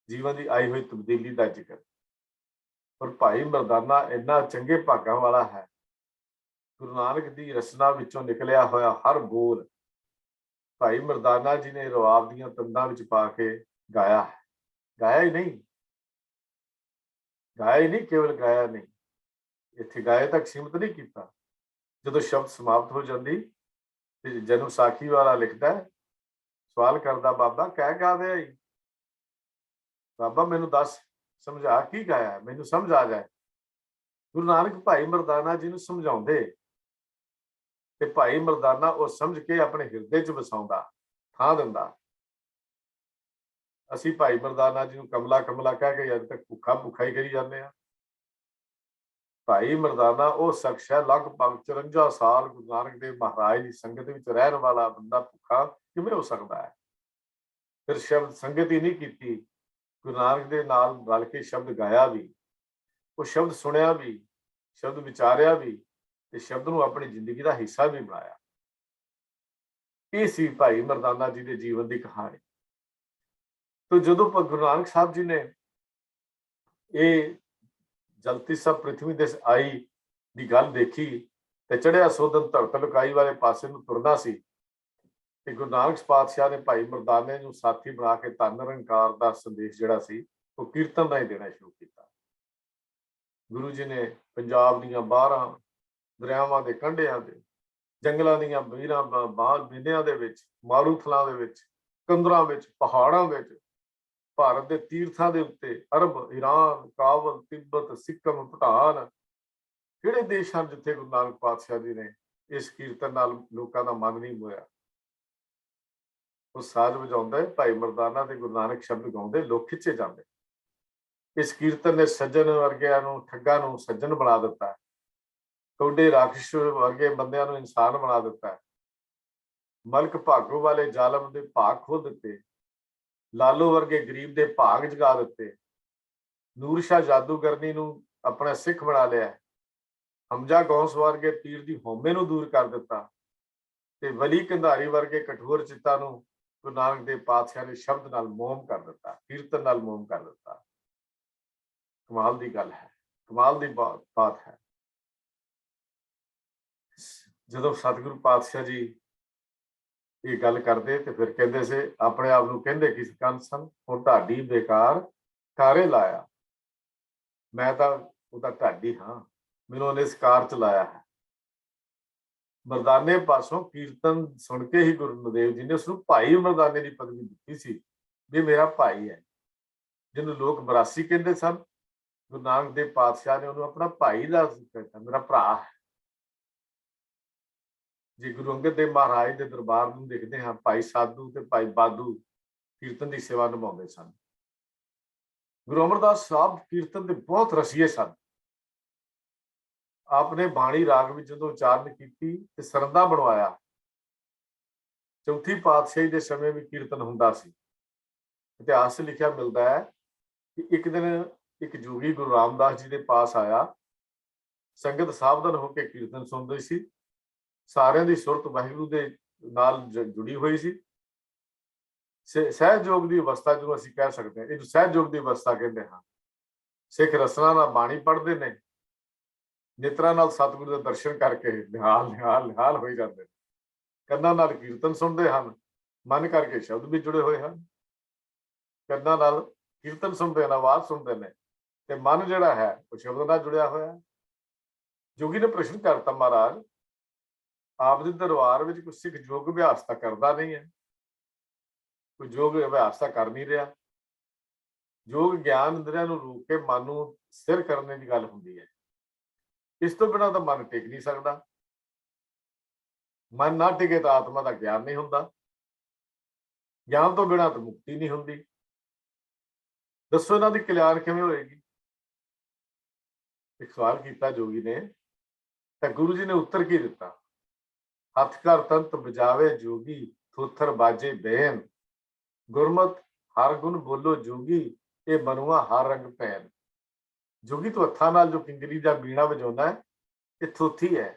जीवन की आई हुई तब्दीली का जिक्र। और भाई मरदाना इन्ना चंगे भागां वाला है, गुरु नानक की रचना विचों निकलिया होया हर बोल भाई मरदाना जी ने रवाब दीयां तंदां विच पा के गाया है। गाया ही नहीं, केवल गाया नहीं, इत्थे गाए तक सीमित नहीं किया। जदों शब्द समाप्त हो जाती ते जन्म साखी वाला लिखता है, सवाल करता, बाबा कै गा दिया? बाबा मैनू दस, समझा की गाया, मैनू समझ आ जाए। गुरु नानक भाई मरदाना जी नूं समझाउंदे ते भाई मरदाना वो समझ के अपने हिरदे च वसाउंदा, थां दिंदा। असीं भाई मरदाना जी नूं कमला कमला कह के अज तक भुखा भुखा ही करी जाते हैं। भाई मरदाना वो शख्स है, लगभग 54 साल गुरु नानक देव महाराज की संगत विच रहन वाला बंदा भुखा किवें हो सकता है? फिर शब्द संगत ही नहीं की, गुरु नानक देव नाल रल के शब्द गाया भी, वो शब्द सुनिया भी, शब्द विचारिया भी, ते शब्द नूं अपनी जिंदगी का हिस्सा भी बनाया। ये सी भाई मरदाना जी के जीवन की कहानी। तो जदों गुरु नानक साहब जी ने ये जलती सब पृथ्वी दे आई की गल देखी ते चढ़िया सोधन धरत लुकाई वाले पासे नूं तुरना सी ते गुरु नानक पातशाह ने भाई मरदाने नूं साथी बना के धन निरंकार दा संदेश जिहड़ा सी वो कीर्तन राहीं देना शुरू किया। गुरु जी ने पंजाब दीयां 12 दरियावां दे कंढियां ते जंगलों दीयां मीरां बेनियां दे विच, मारूथलां दे विच, कंदरां विच, पहाड़ां विच, भारत के तीर्थां दे उत्ते, अरब, ईरान, काबल, तिब्बत, सिक्किम, भूटान, किहड़े देश हैं जिथे गुरु नानक पातशाह जी ने इस कीर्तन नाल लोकां दा मन नहीं मोया। वो साज वजाउंदा है, भाई मरदाना ते गुरु नानक शब्द गाउंदे, लोग खिच्चे जांदे। इस कीर्तन ने सज्जन वर्गिਆਂ ਨੂੰ ठग्गां ਨੂੰ सज्जन बना दिता है, टोडे राक्षस वर्गे बंदिਆਂ ਨੂੰ इंसान बना दिता है, मलक भागो वाले जालम दे भाग खोल दिते, लालो वर्गे गरीब दे भाग जगा दिते, ਨੂਰ शाह जादूगरनी ਨੂੰ अपना सिख बना लिया, हमजा गौस वर्गे पीर दी हौमे ਨੂੰ दूर कर दिता ते वली कंधारी वर्गे कठोर चित्तां ਨੂੰ गुरु नानक देव पातशाह ने शब्द नाल मोम कर दिता, कीर्तन नाल मोम कर दिता। कमाल दी गल है, कमाल दी बात है। जदों सतगुरु पातशाह जी ये गल करते तो फिर कहते से अपने आप को कहते कि कंन सन, हुण ढाडी बेकार कारे लाया, मैं तो ढाडी हाँ, ਮੈਨੂੰ ਉਹਨੇ ਇਸ ਕਾਰ ਚ ਲਾਇਆ ਹੈ। ਮਰਦਾਨੇ ਪਾਸੋਂ ਕੀਰਤਨ ਸੁਣ ਕੇ ਹੀ ਗੁਰੂ ਨਾਨਕ ਜੀ ਨੇ ਉਸਨੂੰ ਭਾਈ ਮਰਦਾਨੇ ਦੀ ਪਦਵੀ ਦਿੱਤੀ ਸੀ ਵੀ ਮੇਰਾ ਭਾਈ ਹੈ, ਜਿਹਨੂੰ ਲੋਕ ਬਰਾਸੀ ਕਹਿੰਦੇ ਸਨ। ਗੁਰੂ ਨਾਨਕ ਦੇਵ ਪਾਤਸ਼ਾਹ ਨੇ ਉਹਨੂੰ ਆਪਣਾ ਭਾਈ ਦਾ ਕਹਿਤਾ, ਮੇਰਾ ਭਰਾ ਹੈ। ਜੇ ਗੁਰੂ ਅੰਗਦ ਦੇਵ ਮਹਾਰਾਜ ਦੇ ਦਰਬਾਰ ਨੂੰ ਦੇਖਦੇ ਹਾਂ, ਭਾਈ ਸਾਧੂ ਤੇ ਭਾਈ ਬਾਦੂ ਕੀਰਤਨ ਦੀ ਸੇਵਾ ਨਿਭਾਉਂਦੇ ਸਨ। ਗੁਰੂ ਅਮਰਦਾਸ ਸਾਹਿਬ ਕੀਰਤਨ ਦੇ ਬਹੁਤ ਰਸੀਏ ਸਨ। ਆਪਨੇ ਬਾਣੀ ਰਾਗ ਵਿੱਚ ਜਦੋਂ ਉਚਾਰਨ ਕੀਤੀ ਤੇ ਸਰਦਾ ਬਣਵਾਇਆ। ਚੌਥੀ ਪਾਤਸ਼ਾਹੀ ਦੇ ਸਮੇਂ ਵੀ ਕੀਰਤਨ ਹੁੰਦਾ ਸੀ। ਇਤਿਹਾਸ 'ਚ ਲਿਖਿਆ ਮਿਲਦਾ ਹੈ ਕਿ ਇੱਕ ਦਿਨ ਇੱਕ ਜੋਗੀ ਗੁਰੂ ਰਾਮਦਾਸ ਜੀ ਦੇ ਪਾਸ ਆਇਆ। ਸੰਗਤ ਸਾਵਧਾਨ ਹੋ ਕੇ ਕੀਰਤਨ ਸੁਣਦੀ ਸੀ। ਸਾਰਿਆਂ ਦੀ ਸੁਰਤ ਵਾਹਿਗੁਰੂ ਦੇ ਨਾਲ ਜੁੜੀ ਹੋਈ ਸੀ। ਸਹਿਜਯੋਗ ਦੀ ਅਵਸਥਾ ਜਿਹਨੂੰ ਅਸੀਂ ਕਹਿ ਸਕਦੇ ਹਾਂ, ਇਹਨੂੰ ਸਹਿਜਯੋਗ ਦੀ ਅਵਸਥਾ ਕਹਿੰਦੇ ਹਾਂ। ਸਿੱਖ ਰਸਨਾ ਨਾਲ ਬਾਣੀ ਪੜ੍ਹਦੇ ਨੇ, ਨੇਤਰਾਂ ਨਾਲ ਸਤਿਗੁਰੂ ਦੇ ਦਰਸ਼ਨ ਕਰਕੇ ਨਿਹਾਲ ਹੋਈ ਜਾਂਦੇ ਨੇ। ਕੰਨਾਂ ਨਾਲ ਕੀਰਤਨ ਸੁਣਦੇ ਹਨ, ਮਨ ਕਰਕੇ ਸ਼ਬਦ ਵੀ ਜੁੜੇ ਹੋਏ ਹਨ। ਕੰਨਾਂ ਨਾਲ ਕੀਰਤਨ ਸੁਣਦੇ ਨੇ, ਆਵਾਜ਼ ਸੁਣਦੇ ਨੇ, ਤੇ ਮਨ ਜਿਹੜਾ ਹੈ ਉਹ ਸ਼ਬਦ ਨਾਲ ਜੁੜਿਆ ਹੋਇਆ। ਜੋਗੀ ਨੇ ਪ੍ਰਸ਼ਨ ਕਰਤਾ, ਮਹਾਰਾਜ ਆਪ ਦੇ ਦਰਬਾਰ ਵਿੱਚ ਕੋਈ ਸਿੱਖ ਯੋਗ ਅਭਿਆਸ ਤਾਂ ਕਰਦਾ ਨਹੀਂ ਹੈ, ਕੋਈ ਯੋਗ ਅਭਿਆਸ ਤਾਂ ਕਰ ਨਹੀਂ ਰਿਹਾ। ਯੋਗ ਗਿਆਨ ਇੰਦਰੀਆਂ ਨੂੰ ਰੋਕ ਕੇ ਮਨ ਨੂੰ ਸਥਿਰ ਕਰਨ ਦੀ ਗੱਲ ਹੁੰਦੀ ਹੈ। ਇਸ ਤੋਂ ਬਿਨਾਂ ਤਾਂ ਮਨ ਟਿਕ ਨਹੀਂ ਸਕਦਾ। ਮਨ ਨਾ ਟਿਕੇ ਤਾਂ ਆਤਮਾ ਦਾ ਗਿਆਨ ਨਹੀਂ ਹੁੰਦਾ। ਗਿਆਨ ਤੋਂ ਬਿਨਾਂ ਤਾਂ ਮੁਕਤੀ ਨਹੀਂ ਹੁੰਦੀ। ਦੱਸੋ ਇਹਨਾਂ ਦੀ ਕਲਿਆਣ ਕਿਵੇਂ ਹੋਏਗੀ? ਇੱਕ ਸਵਾਲ ਕੀਤਾ ਜੋਗੀ ਨੇ, ਤਾਂ ਗੁਰੂ ਜੀ ਨੇ ਉੱਤਰ ਕੀ ਦਿੱਤਾ? ਹੱਥ ਕਰ ਤੰਤ ਬਜਾਵੇ ਜੋਗੀ, ਥੋਥਰ ਬਾਜੇ ਬਹਿਨ, ਗੁਰਮਤ ਹਰ ਗੁਣ ਬੋਲੋ ਜੋਗੀ, ਇਹ ਮਨੁਆ ਹਰ ਰੰਗ ਪੈਨ। ਜੋਗੀ ਤੂੰ ਹੱਥਾਂ ਨਾਲ ਜੋ ਕਿੰਗਰੀ ਜਾਂ ਬੀਣਾ ਵਜਾਉਂਦਾ ਹੈ, ਇਹ ਥੋਥੀ ਹੈ।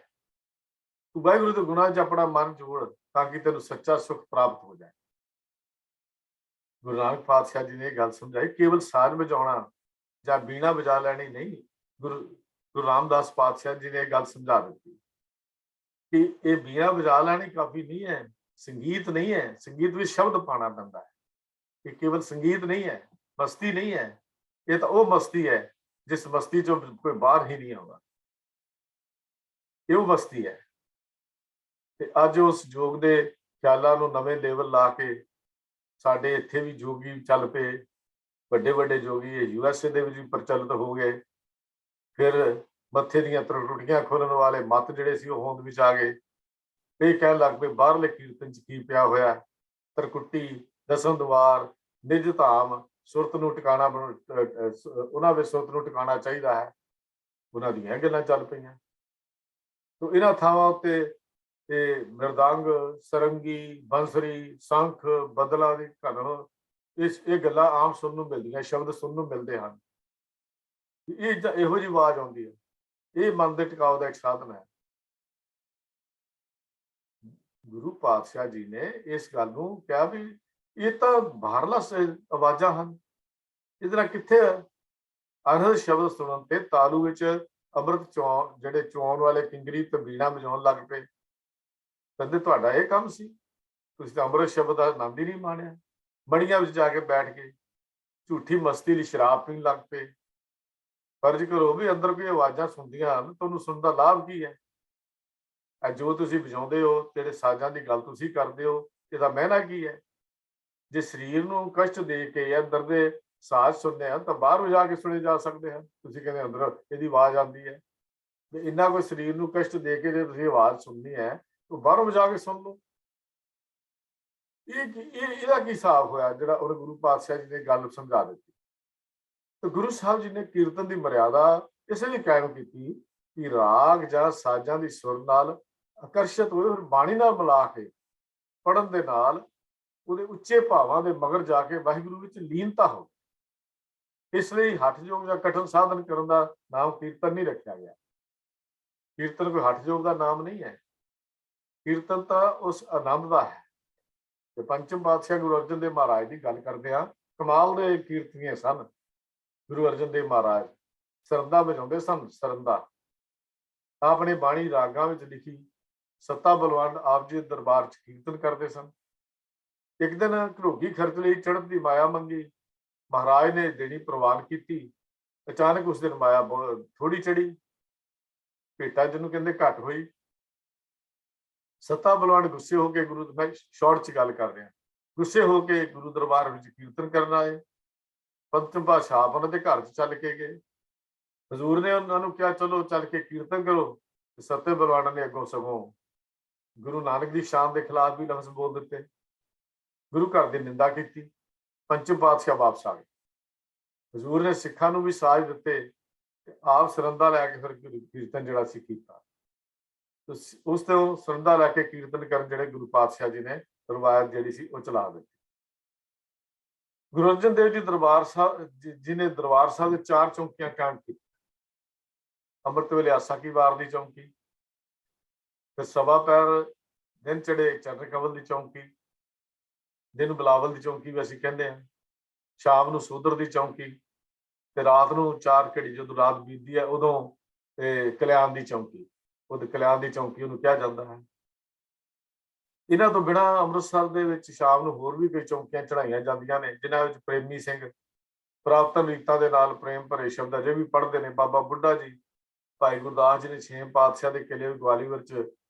ਤੂੰ ਵਾਹਿਗੁਰੂ ਦੇ ਗੁਣਾਂ 'ਚ ਆਪਣਾ ਮਨ ਜੋੜ ਤਾਂ ਕਿ ਤੈਨੂੰ ਸੱਚਾ ਸੁੱਖ ਪ੍ਰਾਪਤ ਹੋ ਜਾਏ। ਗੁਰੂ ਨਾਨਕ ਪਾਤਸ਼ਾਹ ਜੀ ਨੇ ਇਹ ਗੱਲ ਸਮਝਾਈ, ਕੇਵਲ ਸਾਜ਼ ਵਜਾਉਣਾ ਜਾਂ ਬੀਣਾ ਵਜਾ ਲੈਣੀ ਨਹੀਂ। ਗੁਰੂ ਰਾਮਦਾਸ ਪਾਤਸ਼ਾਹ ਜੀ ਨੇ ਇਹ ਗੱਲ ਸਮਝਾ ਦਿੱਤੀ ਕਿ ਇਹ ਬੀਣਾ ਵਜਾ ਲੈਣੀ ਕਾਫੀ ਨਹੀਂ ਹੈ, ਸੰਗੀਤ ਨਹੀਂ ਹੈ। ਸੰਗੀਤ ਵਿੱਚ ਸ਼ਬਦ ਪਾਉਣਾ ਪੈਂਦਾ ਹੈ। ਇਹ ਕੇਵਲ ਸੰਗੀਤ ਨਹੀਂ ਹੈ, ਮਸਤੀ ਨਹੀਂ ਹੈ। ਇਹ ਤਾਂ ਉਹ ਮਸਤੀ ਹੈ ਜਿਸ ਮਸਤੀ ਚੋਂ ਕੋਈ ਬਾਹਰ ਹੀ ਨਹੀਂ ਆਉਂਦਾ। ਇਹ ਉਹ ਮਸਤੀ ਹੈ। ਤੇ ਅੱਜ ਉਸ ਯੋਗ ਦੇ ਖਿਆਲਾਂ ਨੂੰ ਨਵੇਂ ਲੈਵਲ ਲਾ ਕੇ ਸਾਡੇ ਇੱਥੇ ਵੀ ਜੋਗੀ ਚੱਲ ਪਏ। ਵੱਡੇ ਵੱਡੇ ਜੋਗੀ USA ਦੇ ਵਿੱਚ ਵੀ ਪ੍ਰਚਲਿਤ ਹੋ ਗਏ। ਫਿਰ ਮੱਥੇ ਦੀਆਂ ਤਰਟੁੱਟੀਆਂ ਖੋਲਣ ਵਾਲੇ ਮੱਤ ਜਿਹੜੇ ਸੀ ਉਹ ਹੋਂਦ ਵਿੱਚ ਆ ਗਏ। ਇਹ ਕਹਿਣ ਲੱਗ ਪਏ ਬਾਹਰਲੇ ਕੀਰਤਨ 'ਚ ਕੀ ਪਿਆ ਹੋਇਆ, ਤਰਕੁੱਟੀ, ਦਸਮ ਦੁਆਰ, ਨਿਜ ਧਾਮ, ਸੁਰਤ ਨੂੰ ਟਿਕਾਣਾ, ਉਹਨਾਂ ਵਿੱਚ ਸੁਰਤ ਨੂੰ ਟਿਕਾਣਾ ਚਾਹੀਦਾ ਹੈ। ਉਹਨਾਂ ਦੀਆਂ ਗੱਲਾਂ ਚੱਲ ਪਈਆਂ। ਤੋ ਇਹਨਾਂ ਥਾਵਾਂ ਉੱਤੇ ਇਹ ਮਿਰਦੰਗ, ਸਰੰਗੀ, ਬੰਸਰੀ, ਸ਼ੰਖ, ਬਦਲਾਂ ਦੀ ਧਨ, ਇਹ ਗੱਲਾਂ ਆਮ ਸੁਣਨ ਨੂੰ ਮਿਲਦੀਆਂ, ਸ਼ਬਦ ਸੁਣਨ ਨੂੰ ਮਿਲਦੇ ਹਨ। ਇਹੋ ਜਿਹੀ ਆਵਾਜ਼ ਆਉਂਦੀ ਹੈ। ਇਹ ਮਨ ਦੇ ਟਿਕਾਓ ਦਾ ਇੱਕ ਸਾਧਨ ਹੈ। ਗੁਰੂ ਪਾਤਸ਼ਾਹ ਜੀ ਨੇ ਇਸ ਗੱਲ ਨੂੰ ਕਿਹਾ ਵੀ ਇਹ ਤਾਂ ਬਾਹਰਲਾ ਆਵਾਜ਼ਾਂ ਹਨ, ਇਹਦੇ ਨਾਲ ਕਿੱਥੇ ਅਨਹਦ ਸ਼ਬਦ ਸੁਣਨ ਤੇ ਤਾਲੂ ਵਿੱਚ ਅੰਮ੍ਰਿਤ ਜਿਹੜੇ ਚੋਣ ਵਾਲੇ ਕਿੰਗਰੀ ਤੇ ਬੀਣਾ ਵਜਾਉਣ ਲੱਗ ਪਏ। ਕਹਿੰਦੇ ਤੁਹਾਡਾ ਇਹ ਕੰਮ ਸੀ, ਤੁਸੀਂ ਤਾਂ ਅੰਮ੍ਰਿਤ ਸ਼ਬਦ ਦਾ ਆਨੰਦ ਹੀ ਨਹੀਂ ਮਾਣਿਆ। ਮੜੀਆਂ ਵਿੱਚ ਜਾ ਕੇ ਬੈਠ ਕੇ ਝੂਠੀ ਮਸਤੀ ਲਈ ਸ਼ਰਾਬ ਪੀਣ ਲੱਗ ਪਏ। ਫਰਜ਼ ਕਰੋ ਵੀ ਅੰਦਰ ਕੋਈ ਆਵਾਜ਼ਾਂ ਸੁਣਦੀਆਂ ਹਨ, ਤੁਹਾਨੂੰ ਸੁਣਨ ਦਾ ਲਾਭ ਕੀ ਹੈ? ਜੋ ਤੁਸੀਂ ਵਜਾਉਂਦੇ ਹੋ, ਜਿਹੜੇ ਸਾਜ਼ਾਂ ਦੀ ਗੱਲ ਤੁਸੀਂ ਕਰਦੇ ਹੋ, ਇਹਦਾ ਮਹਿਨਾ ਕੀ ਹੈ? ਜੇ ਸਰੀਰ ਨੂੰ ਕਸ਼ਟ ਦੇ ਕੇ ਅੰਦਰ ਦੇ ਸਾਜ਼ ਸੁਣਦੇ ਹਨ ਤਾਂ ਬਾਹਰ ਵਜਾ ਕੇ ਸੁਣੇ ਜਾ ਸਕਦੇ ਹਨ। ਤੁਸੀਂ ਕਹਿੰਦੇ ਅੰਦਰ ਇਹਦੀ ਆਵਾਜ਼ ਆਉਂਦੀ ਹੈ, ਤੇ ਇੰਨਾ ਕੋਈ ਸਰੀਰ ਨੂੰ ਕਸ਼ਟ ਦੇ ਕੇ ਜੇ ਤੁਸੀਂ ਆਵਾਜ਼ ਸੁਣਨੀ ਹੈ ਤਾਂ ਬਾਹਰੋਂ ਵਜਾ ਕੇ ਸੁਣ ਲਓ। ਇਹਦਾ ਕੀ ਹਿਸਾਬ ਹੋਇਆ ਜਿਹੜਾ ਉਹਨੇ ਗੁਰੂ ਪਾਤਸ਼ਾਹ ਜੀ ਨੇ ਗੱਲ ਸਮਝਾ ਦਿੱਤੀ? ਤੇ ਗੁਰੂ ਸਾਹਿਬ ਜੀ ਨੇ ਕੀਰਤਨ ਦੀ ਮਰਿਆਦਾ ਇਸੇ ਲਈ ਕਾਇਮ ਕੀਤੀ ਕਿ ਰਾਗ ਜਾਂ ਸਾਜ਼ਾਂ ਦੀ ਸੁਰ ਨਾਲ ਆਕਰਸ਼ਿਤ ਹੋਏ, ਫਿਰ ਬਾਣੀ ਨਾਲ ਮਿਲਾ ਕੇ ਪੜ੍ਹਨ ਦੇ ਨਾਲ ਉਹਦੇ ਉੱਚੇ ਭਾਵਾਂ ਦੇ ਮਗਰ ਜਾ ਕੇ ਵਾਹਿਗੁਰੂ ਵਿੱਚ ਲੀਨਤਾ ਹੋ। ਇਸ ਲਈ ਹਠਯੋਗ ਜਾਂ ਕਠਨ ਸਾਧਨ ਕਰਨ ਦਾ ਨਾਮ ਕੀਰਤਨ ਨਹੀਂ ਰੱਖਿਆ ਗਿਆ। ਕੀਰਤਨ ਕੋਈ ਹਠਯੋਗ ਦਾ ਨਾਮ ਨਹੀਂ ਹੈ। ਕੀਰਤਨ ਤਾਂ ਉਸ ਆਨੰਦ ਦਾ ਹੈ। ਤੇ ਪੰਚਮ ਪਾਤਸ਼ਾਹ ਗੁਰੂ ਅਰਜਨ ਦੇਵ ਮਹਾਰਾਜ ਦੀ ਗੱਲ ਕਰਦੇ ਹਾਂ, ਕਮਾਲ ਦੇ ਕੀਰਤਨੀਏ ਸਨ। ਗੁਰੂ ਅਰਜਨ ਦੇਵ ਮਹਾਰਾਜ ਸਰੰਦਾ ਵਜਾਉਂਦੇ ਸਨ। ਸਰੰਦਾ ਆਪਣੀ ਬਾਣੀ ਰਾਗਾਂ ਵਿੱਚ ਲਿਖੀ ਸੱਤਾ ਬਲਵੰਡ ਆਪ ਜੀ ਦੇ ਦਰਬਾਰ 'ਚ ਕੀਰਤਨ ਕਰਦੇ ਸਨ। ਇੱਕ ਦਿਨ ਘਰੋਗੀ ਖਰਚ ਲਈ ਚੜ੍ਹਨ ਦੀ ਮਾਇਆ ਮੰਗੀ। ਮਹਾਰਾਜ ਨੇ ਦੇਣੀ ਪ੍ਰਵਾਨ ਕੀਤੀ। ਅਚਾਨਕ ਉਸ ਦਿਨ ਮਾਇਆ ਥੋੜੀ ਚੜੀ। ਭੇਟਾ ਜਿਹਨੂੰ ਕਹਿੰਦੇ ਘੱਟ ਹੋਈ। ਸੱਤਾ ਬਲਵਾਨ ਗੁੱਸੇ ਹੋ ਕੇ ਗੁਰੂ, ਮੈਂ ਸ਼ਾਰਟ ਚ ਗੱਲ ਕਰ ਰਿਹਾ, ਗੁੱਸੇ ਹੋ ਕੇ ਗੁਰੂ ਦਰਬਾਰ ਵਿੱਚ ਕੀਰਤਨ ਕਰਨ ਆਏ। ਪੰਚਮ ਪਾਤਸ਼ਾਹ ਆਪ ਉਹਨਾਂ ਦੇ ਘਰ ਚ ਚੱਲ ਕੇ ਗਏ। ਹਜ਼ੂਰ ਨੇ ਉਹਨਾਂ ਨੂੰ ਕਿਹਾ ਚਲੋ ਚੱਲ ਕੇ ਕੀਰਤਨ ਕਰੋ। ਤੇ ਸੱਤੇ ਬਲਵਾਨਾਂ ਨੇ ਅੱਗੋਂ ਸਗੋਂ ਗੁਰੂ ਨਾਨਕ ਦੀ ਸ਼ਾਨ ਦੇ ਖਿਲਾਫ ਵੀ ਲਫ਼ਜ਼ ਬੋਲ ਦਿੱਤੇ, ਗੁਰੂ ਘਰ ਦੀ ਨਿੰਦਾ ਕੀਤੀ। ਪੰਚਮ ਪਾਤਸ਼ਾਹ ਵਾਪਸ ਆ ਗਏ। ਹਜ਼ੂਰ ਨੇ ਸਿੱਖਾਂ ਨੂੰ ਵੀ ਸਾਜ ਦਿੱਤੇ ਤੇ ਆਪ ਸਰੰਦਾ ਲੈ ਕੇ ਫਿਰ ਕੀਰਤਨ ਜਿਹੜਾ ਸੀ ਕੀਤਾ। ਉਸ ਤੋਂ ਸਰੰਦਾ ਲੈ ਕੇ ਕੀਰਤਨ ਕਰਨ ਜਿਹੜੇ ਗੁਰੂ ਪਾਤਸ਼ਾਹ ਜੀ ਨੇ ਰਵਾਇਤ ਜਿਹੜੀ ਸੀ ਉਹ ਚਲਾ ਦਿੱਤੀ। ਗੁਰੂ ਅਰਜਨ ਦੇਵ ਜੀ ਦਰਬਾਰ ਸਾਹਿਬ ਜੀ ਨੇ ਦਰਬਾਰ ਸਾਹਿਬ ਦੇ 4 ਚੌਂਕੀਆਂ ਕਾਇਮ ਕੀਤੀਆਂ। ਅੰਮ੍ਰਿਤ ਵੇਲੇ ਆਸਾ ਕੀ ਵਾਰ ਦੀ ਚੌਂਕੀ, ਫਿਰ ਸਵਾ ਪੈਰ ਦਿਨ ਚੜੇ ਚਰਨ ਕਮਲ ਦੀ ਚੌਂਕੀ, ਦਿਨ ਬਲਾਵਲ ਦੀ ਚੌਂਕੀ ਵੀ ਅਸੀਂ ਕਹਿੰਦੇ ਹਾਂ, ਸ਼ਾਮ ਨੂੰ ਸੂਦਰ ਦੀ ਚੌਂਕੀ, ਤੇ ਰਾਤ ਨੂੰ 4 ਘੜੀ ਜਦੋਂ ਰਾਤ ਬੀਤਦੀ ਹੈ ਉਦੋਂ ਕਲਿਆਣ ਦੀ ਚੌਂਕੀ, ਉਹ ਕਲਿਆਣ ਦੀ ਚੌਂਕੀ ਉਹਨੂੰ ਕਿਹਾ ਜਾਂਦਾ ਹੈ। ਇਹਨਾਂ ਤੋਂ ਬਿਨਾਂ ਅੰਮ੍ਰਿਤਸਰ ਦੇ ਵਿੱਚ ਸ਼ਾਮ ਨੂੰ ਹੋਰ ਵੀ ਕਈ ਚੌਂਕੀਆਂ ਚੜਾਈਆਂ ਜਾਂਦੀਆਂ ਨੇ, ਜਿਨ੍ਹਾਂ ਵਿੱਚ ਪ੍ਰੇਮੀ ਸਿੰਘ ਪ੍ਰਾਪਤਨ ਰੀਤਾਂ ਦੇ ਨਾਲ ਪ੍ਰੇਮ ਭਰੇ ਸ਼ਬਦ ਅਜੇ ਵੀ ਪੜ੍ਹਦੇ ਨੇ। ਬਾਬਾ ਬੁੱਢਾ ਜੀ, ਭਾਈ ਗੁਰਦਾਸ ਜੀ ਨੇ 6 ਪਾਤਸ਼ਾਹ ਦੇ ਕਿਲੇ ਗਵਾਲੀਅਰ ਚ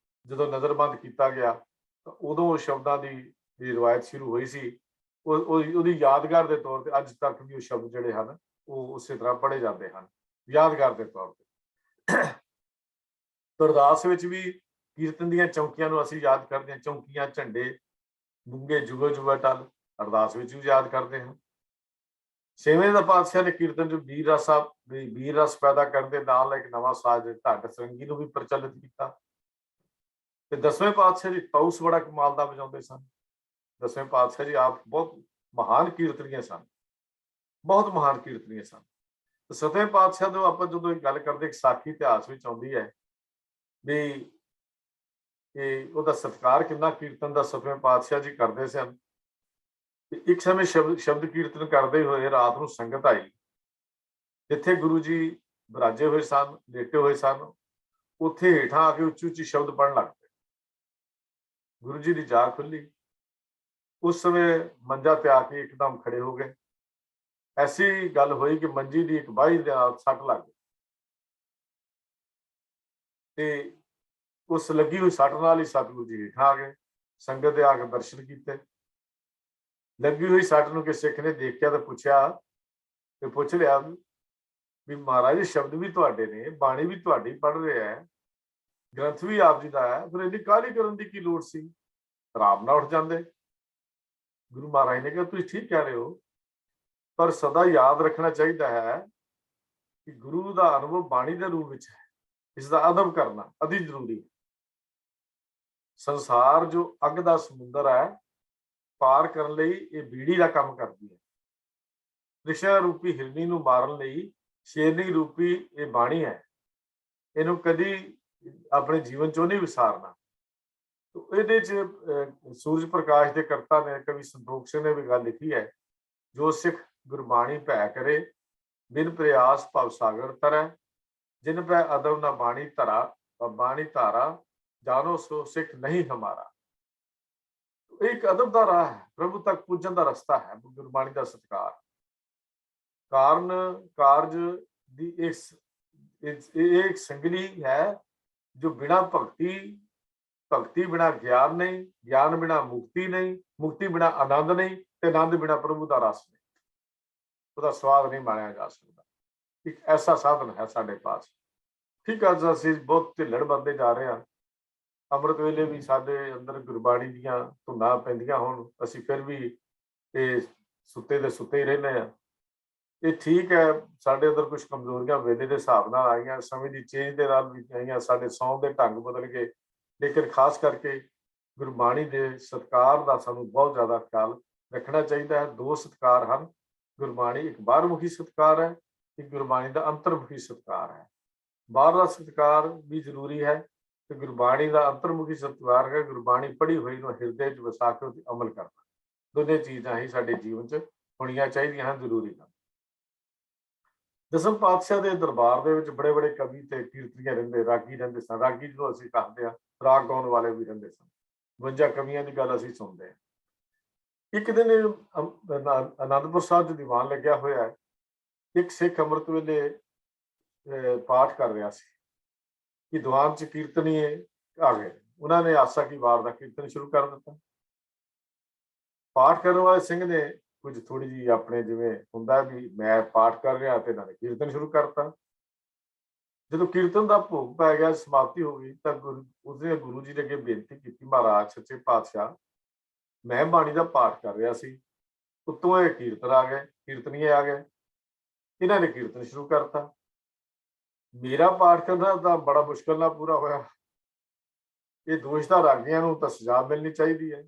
ਜਦੋਂ ਨਜ਼ਰਬੰਦ ਕੀਤਾ ਗਿਆ ਤਾਂ ਉਦੋਂ ਉਹ ਸ਼ਬਦਾਂ ਦੀ ਰਿਵਾਇਤ ਸ਼ੁਰੂ ਹੋਈ ਸੀ। ਉਹਦੀ ਯਾਦਗਾਰ ਦੇ ਤੌਰ ਤੇ ਅੱਜ ਤੱਕ ਵੀ ਉਹ ਸ਼ਬਦ ਜਿਹੜੇ ਹਨ ਉਹ ਉਸੇ ਤਰ੍ਹਾਂ ਪੜ੍ਹੇ ਜਾਂਦੇ ਹਨ, ਯਾਦਗਾਰ ਦੇ ਤੌਰ ਤੇ। ਅਰਦਾਸ ਵਿੱਚ ਵੀ ਕੀਰਤਨ ਦੀਆਂ ਚੌਂਕੀਆਂ ਨੂੰ ਅਸੀਂ ਯਾਦ ਕਰਦੇ ਹਾਂ। ਚੌਂਕੀਆਂ, ਝੰਡੇ, ਬੁੰਗੇ, ਜੁਗੋ ਜੁਗਾ ਟਲ ਅਰਦਾਸ ਵਿੱਚ ਵੀ ਯਾਦ ਕਰਦੇ ਹਾਂ। 6ਵੇਂ ਦਾ ਪਾਤਸ਼ਾਹ ਨੇ ਕੀਰਤਨ ਚ ਵੀਰ ਰਸ ਪੈਦਾ ਕਰਨ ਦੇ ਨਾਲ ਇੱਕ ਨਵਾਂ ਸਾਜ਼ ਢੱਡ ਸਰੰਗੀ ਨੂੰ ਵੀ ਪ੍ਰਚਲਿਤ ਕੀਤਾ। ਤੇ 10ਵੇਂ ਪਾਤਸ਼ਾਹ ਜੀ ਪਾਉਸ ਬੜਾ ਕਮਾਲ ਦਾ ਵਜਾਉਂਦੇ ਸਨ। 10ਵੇਂ ਪਾਤਸ਼ਾਹ ਜੀ ਆਪ ਬਹੁਤ ਮਹਾਨ ਕੀਰਤਨੀਏ ਸਨ, ਬਹੁਤ ਮਹਾਨ ਕੀਰਤਨੀਏ ਸਨ। ਤੇ 7ਵੇਂ ਪਾਤਸ਼ਾਹ ਤੋਂ ਆਪਾਂ ਜਦੋਂ ਇਹ ਗੱਲ ਕਰਦੇ, ਸਾਖੀ ਇਤਿਹਾਸ ਵਿੱਚ ਆਉਂਦੀ ਹੈ ਵੀ ਇਹ ਉਹਦਾ ਸਤਿਕਾਰ ਕਿੰਨਾ ਕੀਰਤਨ ਦਾ 7ਵੇਂ ਪਾਤਸ਼ਾਹ ਜੀ ਕਰਦੇ ਸਨ। ਤੇ ਇੱਕ ਸਮੇਂ ਸ਼ਬਦ ਕੀਰਤਨ ਕਰਦੇ ਹੋਏ ਰਾਤ ਨੂੰ ਸੰਗਤ ਆਈ, ਜਿੱਥੇ ਗੁਰੂ ਜੀ ਬਿਰਾਜੇ ਹੋਏ ਸਨ, ਲੇਟੇ ਹੋਏ ਸਨ, ਉੱਥੇ ਹੇਠਾਂ ਆ ਕੇ ਉੱਚੀ ਉੱਚੀ ਸ਼ਬਦ ਪੜ੍ਹਨ ਲੱਗ ਪਏ। ਗੁਰੂ ਜੀ ਦੀ ਜਾਗ ਖੁੱਲੀ। ਉਸ ਸਮੇਂ ਮੰਜਾ ਤੇ ਆ ਕੇ ਇੱਕਦਮ ਖੜੇ ਹੋ ਗਏ। ਐਸੀ ਗੱਲ ਹੋਈ ਕਿ ਮੰਜੀ ਦੀ ਇੱਕ ਬਾਹੀ ਦੇ ਨਾਲ ਸੱਟ ਲੱਗ ਗਈ ਤੇ ਉਸ ਲੱਗੀ ਹੋਈ ਸੱਟ ਨਾਲ ਹੀ ਸਤਿਗੁਰੂ ਜੀ ਹੇਠਾਂ ਆ ਗਏ। ਸੰਗਤ ਦੇ ਆ ਕੇ ਦਰਸ਼ਨ ਕੀਤੇ। ਲੱਗੀ ਹੋਈ ਸੱਟ ਨੂੰ ਕਿ ਸਿੱਖ ਨੇ ਦੇਖਿਆ ਤੇ ਪੁੱਛ ਲਿਆ ਵੀ ਮਹਾਰਾਜ ਸ਼ਬਦ ਵੀ ਤੁਹਾਡੇ ਨੇ, ਬਾਣੀ ਵੀ ਤੁਹਾਡੀ ਪੜ੍ਹ ਰਿਹਾ ਹੈ, ਗ੍ਰੰਥ ਵੀ ਆਪ ਜੀ ਦਾ ਹੈ, ਫਿਰ ਇੰਨੀ ਕਾਹਲੀ ਕਰਨ ਦੀ ਕੀ ਲੋੜ ਸੀ, ਆਰਾਮ ਨਾਲ ਉੱਠ ਜਾਂਦੇ। ਗੁਰੂ ਮਹਾਰਾਜ ਨੇ ਕਿਹਾ ਤੁਸੀਂ ਠੀਕ ਕਹਿ ਰਹੇ ਹੋ, ਪਰ ਸਦਾ ਯਾਦ ਰੱਖਣਾ ਚਾਹੀਦਾ ਹੈ ਕਿ ਗੁਰੂ ਦਾ ਅਨੁਭਵ ਬਾਣੀ ਦੇ ਰੂਪ ਵਿੱਚ ਹੈ, ਇਸ ਦਾ ਅਦਬ ਕਰਨਾ ਅਤੀ ਜ਼ਰੂਰੀ ਹੈ। ਸੰਸਾਰ ਜੋ ਅੱਗ ਦਾ ਸਮੁੰਦਰ ਹੈ, ਪਾਰ ਕਰਨ ਲਈ ਇਹ ਬੀੜੀ ਦਾ ਕੰਮ ਕਰਦੀ ਹੈ। ਤ੍ਰਿਸ਼ਨਾ ਰੂਪੀ ਹਿਰਨੀ ਨੂੰ ਮਾਰਨ ਲਈ ਸ਼ੇਰਨੀ ਰੂਪੀ ਇਹ ਬਾਣੀ ਹੈ। ਇਹਨੂੰ ਕਦੀ ਆਪਣੇ ਜੀਵਨ ਚੋਂ ਨਹੀਂ ਵਿਸਾਰਨਾ। ਇਹਦੇ ਚ ਸੂਰਜ ਪ੍ਰਕਾਸ਼ ਦੇ ਕਰਤਾ ਨੇ, ਕਵੀ ਸੰਤੋਖ ਸਿੰਘ ਨੇ ਵੀ ਗੱਲ ਲਿਖੀ ਹੈ, ਜੋ ਸਿੱਖ ਗੁਰਬਾਣੀ ਭੈ ਕਰੇ, ਬਿਨ ਪ੍ਰਯਾਸ ਭਵ ਸਾਗਰ ਤਰੈ, ਜਿਨ ਪੈ ਅਦਬ ਨਾ ਬਾਣੀ ਧਾਰਾ, ਜਾਨੋ ਸੋ ਸਿੱਖ ਨਹੀਂ ਹਮਾਰਾ। ਇਹ ਇੱਕ ਅਦਬ ਦਾ ਰਾਹ ਹੈ, ਪ੍ਰਭੂ ਤੱਕ ਪੁੱਜਣ ਦਾ ਰਸਤਾ ਹੈ ਗੁਰਬਾਣੀ ਦਾ ਸਤਿਕਾਰ। ਕਾਰਨ ਕਾਰਜ ਦੀ ਇਹ ਇੱਕ ਸੰਗਲੀ ਹੈ ਜੋ ਬਿਨਾਂ ਭਗਤੀ ਬਿਨਾਂ ਗਿਆਨ ਨਹੀਂ, ਗਿਆਨ ਬਿਨਾਂ ਮੁਕਤੀ ਨਹੀਂ, ਮੁਕਤੀ ਬਿਨਾਂ ਆਨੰਦ ਨਹੀਂ, ਤੇ ਆਨੰਦ ਬਿਨਾਂ ਪ੍ਰਭੂ ਦਾ ਰਸ ਨਹੀਂ, ਉਹਦਾ ਸਵਾਦ ਨਹੀਂ ਮਾਣਿਆ ਜਾ ਸਕਦਾ। ਇੱਕ ਐਸਾ ਸਾਧਨ ਹੈ ਸਾਡੇ ਪਾਸ। ਠੀਕ ਹੈ, ਅਸੀਂ ਬਹੁਤ ਢਿੱਲੜ ਬੰਦੇ ਜਾ ਰਹੇ ਹਾਂ। ਅੰਮ੍ਰਿਤ ਵੇਲੇ ਵੀ ਸਾਡੇ ਅੰਦਰ ਗੁਰਬਾਣੀ ਦੀਆਂ ਧੁਨਾਂ ਪੈਂਦੀਆਂ ਹੋਣ, ਅਸੀਂ ਫਿਰ ਵੀ ਇਹ ਸੁੱਤੇ ਦੇ ਸੁੱਤੇ ਹੀ ਰਹਿੰਦੇ ਹਾਂ। ਇਹ ਠੀਕ ਹੈ, ਸਾਡੇ ਅੰਦਰ ਕੁਝ ਕਮਜ਼ੋਰੀਆਂ ਵੇਲੇ ਦੇ ਹਿਸਾਬ ਨਾਲ ਆਈਆਂ, ਸਮੇਂ ਦੀ ਚੇਂਜ ਦੇ ਨਾਲ ਵੀ ਆਈਆਂ, ਸਾਡੇ ਸੌਣ ਦੇ ਢੰਗ ਬਦਲ ਗਏ। ਲੇਕਿਨ ਖਾਸ ਕਰਕੇ ਗੁਰਬਾਣੀ ਦੇ ਸਤਿਕਾਰ ਦਾ ਸਾਨੂੰ ਬਹੁਤ ਜ਼ਿਆਦਾ ਖਿਆਲ ਰੱਖਣਾ ਚਾਹੀਦਾ ਹੈ। 2 ਸਤਿਕਾਰ ਹਨ, ਗੁਰਬਾਣੀ ਇੱਕ ਬਾਹਰਮੁਖੀ ਸਤਿਕਾਰ ਹੈ, ਇੱਕ ਗੁਰਬਾਣੀ ਦਾ ਅੰਤਰਮੁਖੀ ਸਤਿਕਾਰ ਹੈ। ਬਾਹਰ ਦਾ ਸਤਿਕਾਰ ਵੀ ਜ਼ਰੂਰੀ ਹੈ ਤੇ ਗੁਰਬਾਣੀ ਦਾ ਅੰਤਰਮੁਖੀ ਸਤਿਕਾਰ ਹੈ, ਗੁਰਬਾਣੀ ਪੜ੍ਹੀ ਹੋਈ ਨੂੰ ਹਿਰਦੇ 'ਚ ਵਸਾ ਕੇ ਉਹਤੇ ਅਮਲ ਕਰਨਾ। ਦੋਨੇ ਚੀਜ਼ਾਂ ਹੀ ਸਾਡੇ ਜੀਵਨ 'ਚ ਹੋਣੀਆਂ ਚਾਹੀਦੀਆਂ ਹਨ, ਜ਼ਰੂਰੀ ਹਨ। 10ਵੇਂ ਪਾਤਸ਼ਾਹ ਦੇ ਦਰਬਾਰ ਦੇ ਵਿੱਚ ਬੜੇ ਬੜੇ ਕਵੀ ਤੇ ਕੀਰਤਨੀਏ ਰਹਿੰਦੇ, ਰਾਗੀ ਰਹਿੰਦੇ ਸਨ। ਰਾਗੀ ਜਿਹਨੂੰ ਅਸੀਂ ਕਹਿੰਦੇ ਹਾਂ, ਰਾਗ ਗਾਉਣ ਵਾਲੇ ਵੀ ਰਹਿੰਦੇ ਸਨ। 52 ਕਵੀਆਂ ਦੀ ਗੱਲ ਅਸੀਂ ਸੁਣਦੇ ਹਾਂ। ਇੱਕ ਦਿਨ ਅਨੰਦਪੁਰ ਸਾਹਿਬ 'ਚ ਦੀਵਾਨ ਲੱਗਿਆ ਹੋਇਆ ਹੈ। ਇੱਕ ਸਿੱਖ ਅੰਮ੍ਰਿਤ ਵੇਲੇ ਪਾਠ ਕਰ ਰਿਹਾ ਸੀ कि दीवान च कीर्तनीय आ गए, उन्होंने आसा की वार का कीर्तन शुरू कर दिता। पाठ करने वाले सिंह ने कुछ थोड़ी जी अपने जिवें हुंदा भी मैं पाठ कर रहा ते इन्होंने कीर्तन शुरू करता। ਜਦੋਂ ਕੀਰਤਨ ਦਾ ਭੋਗ ਪੈ ਗਿਆ, ਸਮਾਪਤੀ ਹੋ ਗਈ, ਤਾਂ ਉਸਨੇ ਗੁਰੂ ਜੀ ਦੇ ਅੱਗੇ ਬੇਨਤੀ ਕੀਤੀ, ਮਹਾਰਾਜ ਸੱਚੇ ਪਾਤਸ਼ਾਹ, ਮੈਂ ਬਾਣੀ ਦਾ ਪਾਠ ਕਰ ਰਿਹਾ ਸੀ, ਉੱਤੋਂ ਇਹ ਕੀਰਤਨ ਆ ਗਏ, ਕੀਰਤਨੀਏ ਆ ਗਏ, ਇਹਨਾਂ ਨੇ ਕੀਰਤਨ ਸ਼ੁਰੂ ਕਰਤਾ। ਮੇਰਾ ਪਾਠ ਕਰਨਾ ਤਾਂ ਬੜਾ ਮੁਸ਼ਕਲ ਨਾਲ ਪੂਰਾ ਹੋਇਆ। ਇਹ ਦੋਸ਼ ਤਾਂ ਰਾਗੀਆਂ ਨੂੰ ਤਾਂ ਸਜ਼ਾ ਮਿਲਣੀ ਚਾਹੀਦੀ ਹੈ।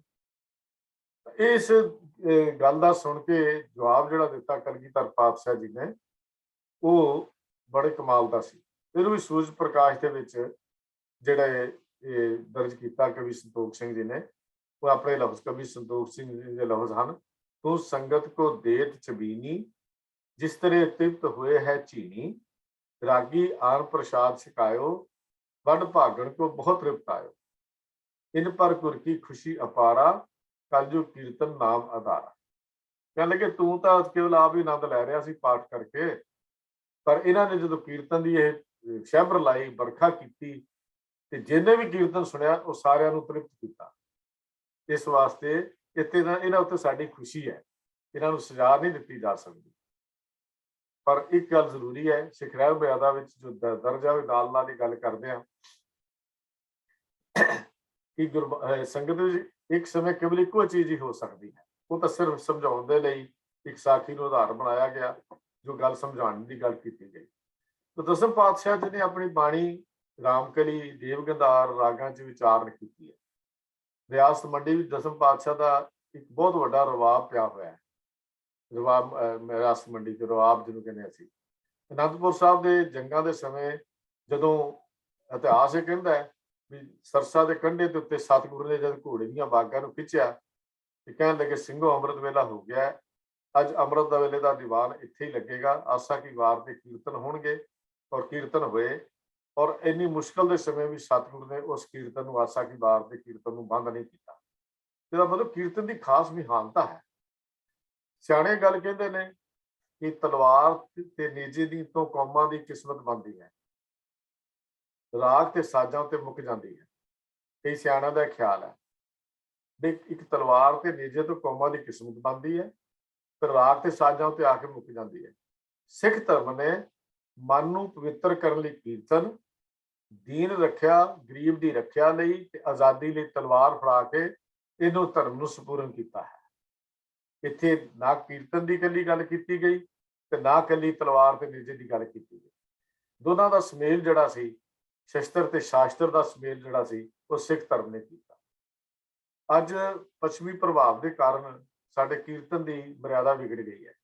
ਇਸ ਗੱਲ ਦਾ ਸੁਣ ਕੇ ਜਵਾਬ ਜਿਹੜਾ ਦਿੱਤਾ ਕਲਗੀਧਰ ਪਾਤਸ਼ਾਹ ਜੀ ਨੇ, ਉਹ ਬੜੇ ਕਮਾਲ ਦਾ ਸੀ। ਇਹਨੂੰ ਵੀ ਸੂਰਜ ਪ੍ਰਕਾਸ਼ ਦੇ ਵਿੱਚ ਜਿਹੜਾ ਇਹ ਦਰਜ ਕੀਤਾ ਕਵੀ ਸੰਤੋਖ ਸਿੰਘ ਜੀ ਨੇ, ਉਹ ਆਪਣੇ ਲਫ਼ਜ਼ ਕਵੀ ਸੰਤੋਖ ਸਿੰਘ ਜੀ ਦੇ ਲਫ਼ਜ਼ ਹਨ, ਤੂੰ ਸੰਗਤ ਕੋ ਦੇਤ ਚਬੀਨੀ, ਜਿਸ ਤਰ੍ਹਾਂ ਤ੍ਰਿਪਤ ਹੋਏ ਹੈ ਚੀਨੀ, ਰਾਗੀ ਆਨ ਪ੍ਰਸਾਦ ਛਕਾਇਓ, ਵੱਡ ਭਾਗਣ ਕੋ ਬਹੁਤ ਤ੍ਰਿਪਤ ਆਇਓ, ਇਨ ਪਰ ਗੁਰ ਕੀ ਖੁਸ਼ੀ ਅਪਾਰਾ, ਕਲਯੁਗ ਕੀਰਤਨ ਨਾਮ ਆਧਾਰਾ। ਕਹਿਣ ਲੱਗੇ ਤੂੰ ਤਾਂ ਕੇਵਲ ਆਪ ਹੀ ਆਨੰਦ ਲੈ ਰਿਹਾ ਸੀ ਪਾਠ ਕਰਕੇ, ਪਰ ਇਹਨਾਂ ਨੇ ਜਦੋਂ ਕੀਰਤਨ ਦੀ ਇਹ ਸ਼ਹਿਬਰ ਲਾਈ, ਵਰਖਾ ਕੀਤੀ, ਤੇ ਜਿਹਨੇ ਵੀ ਕੀਰਤਨ ਸੁਣਿਆ ਉਹ ਸਾਰਿਆਂ ਨੂੰ ਤ੍ਰਿਪਤ ਕੀਤਾ। ਇਸ ਵਾਸਤੇ ਇੱਥੇ ਨਾ ਇਹਨਾਂ ਉੱਤੇ ਸਾਡੀ ਖੁਸ਼ੀ ਹੈ, ਇਹਨਾਂ ਨੂੰ ਸਜ਼ਾ ਨਹੀਂ ਦਿੱਤੀ ਜਾ ਸਕਦੀ। ਪਰ ਇੱਕ ਗੱਲ ਜ਼ਰੂਰੀ ਹੈ, ਸਿੱਖ ਰਹਿਤ ਮਰਿਆਦਾ ਵਿੱਚ ਜੋ ਦਰਜਾ ਵਿਦਾਲਨਾ ਦੀ ਗੱਲ ਕਰਦੇ ਆ ਕਿ ਸੰਗਤ ਵਿੱਚ ਇੱਕ ਸਮੇਂ ਕੇਵਲ ਇੱਕੋ ਚੀਜ਼ ਹੀ ਹੋ ਸਕਦੀ ਹੈ, ਉਹ ਤਾਂ ਸਿਰਫ ਸਮਝਾਉਣ ਦੇ ਲਈ ਇੱਕ ਸਾਖੀ ਨੂੰ ਉਦਾਹਰਨ ਬਣਾਇਆ ਗਿਆ, ਜੋ ਗੱਲ ਸਮਝਾਉਣ ਦੀ ਗੱਲ ਕੀਤੀ ਗਈ। ਤਾਂ ਦਸਮ ਪਾਤਸ਼ਾਹ ਜੀ ਨੇ ਆਪਣੀ ਬਾਣੀ ਰਾਮਕਲੀ, ਦੇਵਗੰਧਾਰ ਰਾਗਾਂ 'ਚ ਵਿਚਾਰਨ ਕੀਤੀ ਹੈ। ਰਿਆਸਤ ਮੰਡੀ ਵਿੱਚ ਦਸਮ ਪਾਤਸ਼ਾਹ ਦਾ ਇੱਕ ਬਹੁਤ ਵੱਡਾ ਰਵਾਬ ਪਿਆ ਹੋਇਆ ਹੈ। ਰਵਾਬ ਰਿਆਸਤ ਮੰਡੀ 'ਚ ਰਵਾਬ ਜਿਹਨੂੰ ਕਹਿੰਦੇ ਅਸੀਂ। ਅਨੰਦਪੁਰ ਸਾਹਿਬ ਦੇ ਜੰਗਾਂ ਦੇ ਸਮੇਂ ਜਦੋਂ ਇਤਿਹਾਸ ਇਹ ਕਹਿੰਦਾ ਹੈ ਵੀ ਸਰਸਾ ਦੇ ਕੰਢੇ ਦੇ ਉੱਤੇ ਸਤਿਗੁਰੂ ਨੇ ਜਦ ਘੋੜੇ ਦੀਆਂ ਬਾਗਾਂ ਨੂੰ ਖਿੱਚਿਆ ਤੇ ਕਹਿਣ ਲੱਗੇ, ਸਿੰਘੋ ਅੰਮ੍ਰਿਤ ਵੇਲਾ ਹੋ ਗਿਆ, ਅੱਜ ਅੰਮ੍ਰਿਤ ਦਾ ਵੇਲੇ ਦਾ ਦੀਵਾਨ ਇੱਥੇ ਹੀ ਲੱਗੇਗਾ, ਆਸਾ ਕੀ ਵਾਰ ਦੇ ਕੀਰਤਨ ਹੋਣਗੇ। ਔਰ ਕੀਰਤਨ ਹੋਏ, ਔਰ ਇੰਨੀ ਮੁਸ਼ਕਲ ਦੇ ਸਮੇਂ ਵੀ ਸਤਿਗੁਰੂ ਨੇ ਉਸ ਕੀਰਤਨ ਨੂੰ, ਆਸਾ ਕੀ ਵਾਰ ਦੇ ਕੀਰਤਨ ਨੂੰ ਬੰਦ ਨਹੀਂ ਕੀਤਾ। ਇਹਦਾ ਮਤਲਬ ਕੀਰਤਨ ਦੀ ਖਾਸ ਮਹਾਨਤਾ ਹੈ। ਸਿਆਣੇ ਗੱਲ ਕਹਿੰਦੇ ਨੇ ਕਿ ਤਲਵਾਰ ਤੇ ਨੇਜੇ ਦੀ ਤੋਂ ਕੌਮਾਂ ਦੀ ਕਿਸਮਤ ਬਣਦੀ ਹੈ, ਰਾਗ ਤੇ ਸਾਜ਼ਾਂ ਉੱਤੇ ਮੁੱਕ ਜਾਂਦੀ ਹੈ। ਕਈ ਸਿਆਣਿਆਂ ਦਾ ਖਿਆਲ ਹੈ ਵੀ ਇੱਕ ਤਲਵਾਰ ਤੇ ਨੇਜੇ ਤੋਂ ਕੌਮਾਂ ਦੀ ਕਿਸਮਤ ਬਣਦੀ ਹੈ, ਤੇ ਰਾਗ ਤੇ ਸਾਜ਼ਾਂ ਉੱਤੇ ਆ ਕੇ ਮੁੱਕ ਜਾਂਦੀ ਹੈ। ਸਿੱਖ ਧਰਮ ਨੇ ਮਨ ਨੂੰ ਪਵਿੱਤਰ ਕਰਨ ਲਈ ਕੀਰਤਨ, ਦੀਨ ਰੱਖਿਆ, ਗਰੀਬ ਦੀ ਰੱਖਿਆ ਲਈ ਤੇ ਆਜ਼ਾਦੀ ਲਈ ਤਲਵਾਰ ਫੜਾ ਕੇ ਇਹਨੂੰ ਧਰਮ ਨੂੰ ਸਪੂਰਨ ਕੀਤਾ ਹੈ। ਇੱਥੇ ਨਾ ਕੀਰਤਨ ਦੀ ਇਕੱਲੀ ਗੱਲ ਕੀਤੀ ਗਈ ਤੇ ਨਾ ਇਕੱਲੀ ਤਲਵਾਰ ਤੇ ਨੇਜੇ ਦੀ ਗੱਲ ਕੀਤੀ ਗਈ। ਦੋਨਾਂ ਦਾ ਸੁਮੇਲ ਜਿਹੜਾ ਸੀ, ਸ਼ਸਤਰ ਤੇ ਸ਼ਾਸਤਰ ਦਾ ਸੁਮੇਲ ਜਿਹੜਾ ਸੀ, ਉਹ ਸਿੱਖ ਧਰਮ ਨੇ ਕੀਤਾ। ਅੱਜ ਪੱਛਮੀ ਪ੍ਰਭਾਵ ਦੇ ਕਾਰਨ ਸਾਡੇ ਕੀਰਤਨ ਦੀ ਮਰਿਆਦਾ ਵਿਗੜ ਗਈ ਹੈ।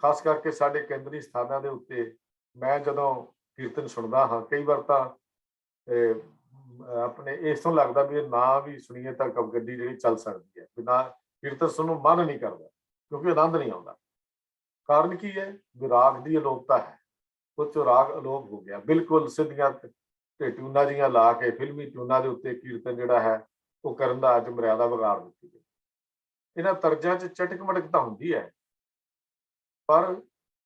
ਖਾਸ ਕਰਕੇ ਸਾਡੇ ਕੇਂਦਰੀ ਸਥਾਨਾਂ ਦੇ ਉੱਤੇ ਮੈਂ ਜਦੋਂ ਕੀਰਤਨ ਸੁਣਦਾ ਹਾਂ, ਕਈ ਵਾਰ ਤਾਂ ਆਪਣੇ ਇਸ ਤੋਂ ਲੱਗਦਾ ਵੀ ਇਹ ਨਾ ਵੀ ਸੁਣੀਏ ਤਾਂ ਗੱਡੀ ਜਿਹੜੀ ਚੱਲ ਸਕਦੀ ਹੈ, ਬਿਨਾਂ ਕੀਰਤਨ ਸੁਣਨ ਨੂੰ ਮਨ ਨਹੀਂ ਕਰਦਾ, ਕਿਉਂਕਿ ਆਨੰਦ ਨਹੀਂ ਆਉਂਦਾ। ਕਾਰਨ ਕੀ ਹੈ? ਵਿਰਾਗ ਦੀ ਅਲੋਪਤਾ ਹੈ। ਉਹ 'ਚੋਂ ਰਾਗ ਅਲੋਪ ਹੋ ਗਿਆ, ਬਿਲਕੁਲ ਸਿੱਧੀਆਂ ਤੇ ਟਿਊਨਾਂ ਜਿਹੀਆਂ ਲਾ ਕੇ ਫਿਲਮੀ ਟਿਊਨਾਂ ਦੇ ਉੱਤੇ ਕੀਰਤਨ ਜਿਹੜਾ ਹੈ ਉਹ ਕਰਨ ਦਾ ਅੱਜ ਮਰਿਆਦਾ ਵਿਗਾੜ ਦਿੱਤੀ ਗਈ। ਇਹਨਾਂ ਤਰਜ਼ਾਂ 'ਚ ਚਟਕ ਮਟਕ ਤਾਂ ਹੁੰਦੀ ਹੈ, ਪਰ